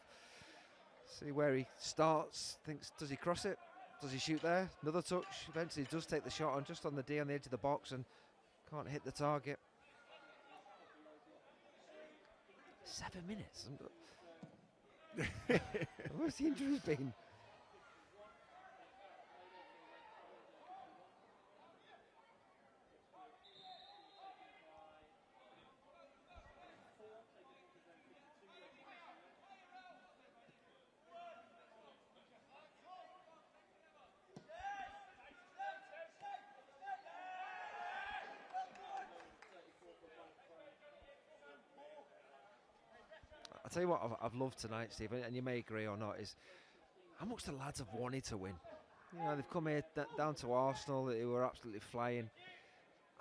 See where he starts. Thinks, does he cross it? Does he shoot there? Another touch. Eventually does take the shot on just on the D on the edge of the box and can't hit the target. 7 minutes. Where's the injuries been? I'll tell you what I've loved tonight, Steve, and you may agree or not, is how much the lads have wanted to win. You know, they've come here down to Arsenal, who were absolutely flying, and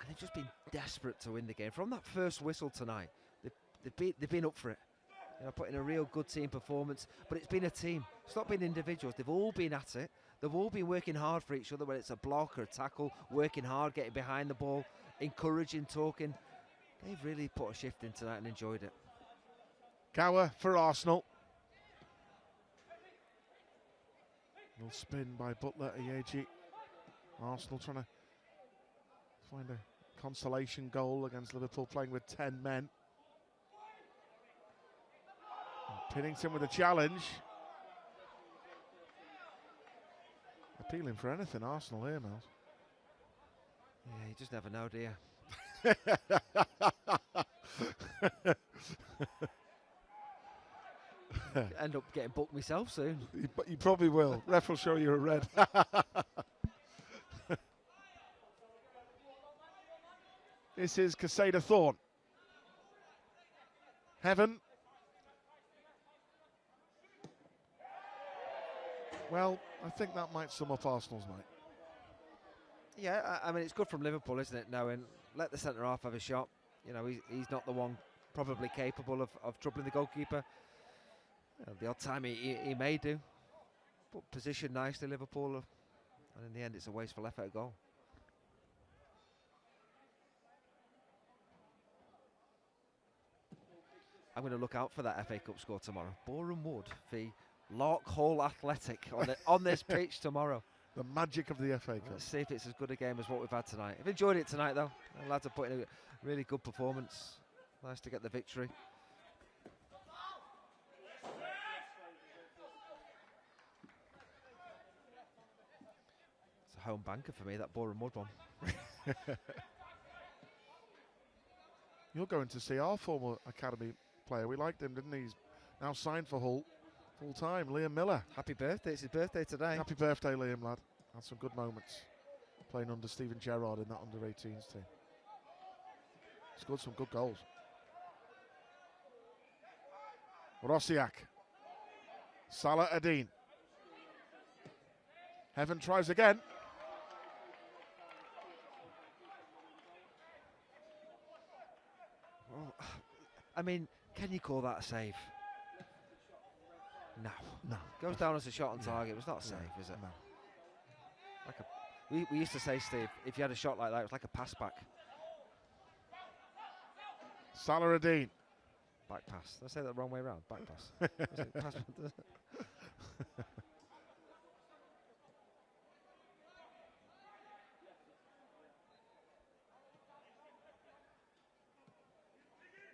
they've just been desperate to win the game. From that first whistle tonight, they've been up for it. You know, putting a real good team performance, but it's been a team. It's not been individuals. They've all been at it. They've all been working hard for each other, whether it's a block or a tackle, working hard, getting behind the ball, encouraging, talking. They've really put a shift in tonight and enjoyed it. Gower for Arsenal. Little spin by Butler Ayeji. Arsenal trying to find a consolation goal against Liverpool, playing with 10 men. Pinnington with a challenge. Appealing for anything, Arsenal here, Miles. Yeah, you just never know, do you? End up getting booked myself soon. You probably will. Ref will show you a red. This is Casada Thorne. Heaven. Well, I think that might sum up Arsenal's night. Yeah, I mean, it's good from Liverpool, isn't it? Knowing, let the centre-half have a shot. You know, he's not the one probably capable of troubling the goalkeeper. You know, the odd time he may do. But positioned nicely, Liverpool. And in the end, it's a wasteful effort at goal. I'm going to look out for that FA Cup score tomorrow. Boreham Wood v Lark Hall Athletic on this pitch tomorrow. The magic of the FA Cup. Let's see if it's as good a game as what we've had tonight. I've enjoyed it tonight, though. The lads are putting a really good performance. Nice to get the victory. It's a home banker for me, that Boreham Wood one. You're going to see our former academy player. We liked him, didn't he? He's now signed for Hull full time. Liam Miller. Happy birthday. It's his birthday today. Happy birthday, Liam, lad. Had some good moments playing under Steven Gerrard in that under-18s team. Scored some good goals. Rosiak. Salah Adine. Heaven tries again. Well, I mean, can you call that a save? No. No. Goes down as a shot on target. It was not a save, is it? No. Like we used to say, Steve, if you had a shot like that, it was like a pass back. Salah Adine. Back pass. Did I say that the wrong way around? Back pass. Pass.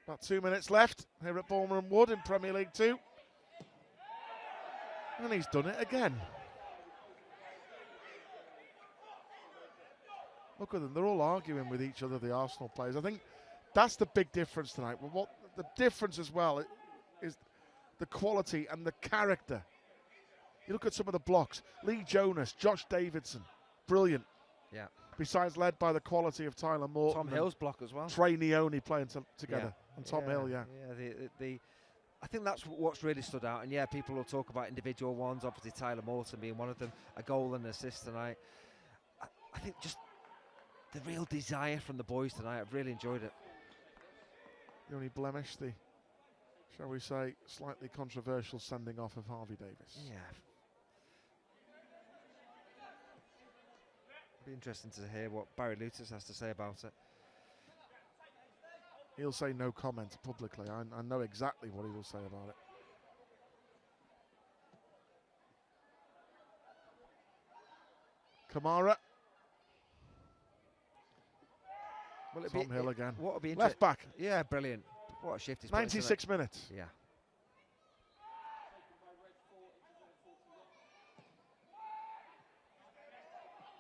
About 2 minutes left here at Boreham Wood in Premier League 2. And he's done it again. Look at them, they're all arguing with each other, the Arsenal players. I think that's the big difference tonight. Well, what the difference as well is the quality and the character. You look at some of the blocks. Lee Jonas, Josh Davidson, brilliant. Yeah. Besides led by the quality of Tyler Morton. Tom Hill's block as well. Trey Neone playing together. Yeah. And Tom Hill, yeah. Yeah, I think that's what's really stood out. And yeah, people will talk about individual ones. Obviously, Tyler Morton being one of them. A goal and an assist tonight. I think just the real desire from the boys tonight. I've really enjoyed it. The only blemish, the, shall we say, slightly controversial sending off of Harvey Davis. Yeah. Be interesting to hear what Barry Lutis has to say about it. He'll say no comment publicly. I know exactly what he will say about it. Kamara. Tom Hill again. What would be left back. Yeah, brilliant. What a shift he's 96 minutes. Yeah.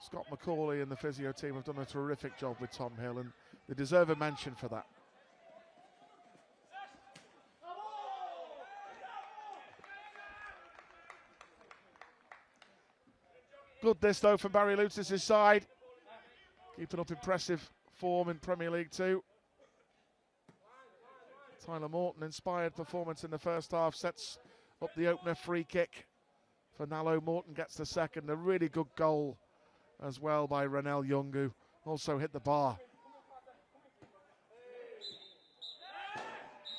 Scott McCauley and the physio team have done a terrific job with Tom Hill, and they deserve a mention for that. Good this though from Barry Lutis' side. Keeping up impressive form in Premier League 2. Tyler Morton, inspired performance in the first half, sets up the opener free kick for Nallo. Morton gets the second. A really good goal as well by Renell Young, who also hit the bar.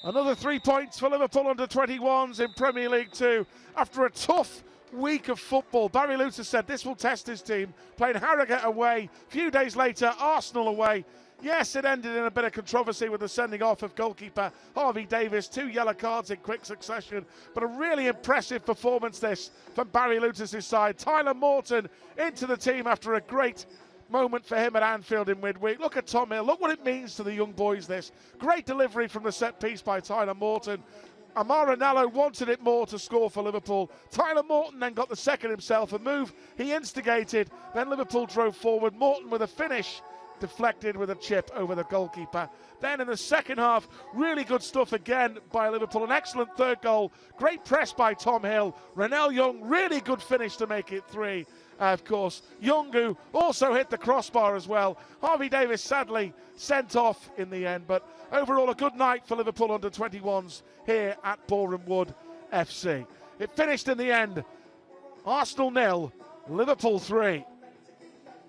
Another 3 points for Liverpool under-21s in Premier League 2 after a tough week of football. Barry Lutis said this will test his team, playing Harrogate away. A few days later, Arsenal away. Yes, it ended in a bit of controversy with the sending off of goalkeeper Harvey Davis. 2 yellow cards in quick succession, but a really impressive performance this from Barry Lutis' side. Tyler Morton into the team after a great moment for him at Anfield in midweek. Look at Tom Hill. Look what it means to the young boys, this. Great delivery from the set piece by Tyler Morton. Amara Nallo wanted it more to score for Liverpool. Tyler Morton then got the second himself, a move he instigated. Then Liverpool drove forward. Morton with a finish, deflected with a chip over the goalkeeper. Then in the second half, really good stuff again by Liverpool. An excellent third goal. Great press by Tom Hill. Renell Young, really good finish to make it 3. Of course, Youngu also hit the crossbar as well. Harvey Davis sadly sent off in the end, but overall a good night for Liverpool under-21s here at Boreham Wood FC. It finished in the end, Arsenal 0, Liverpool 3.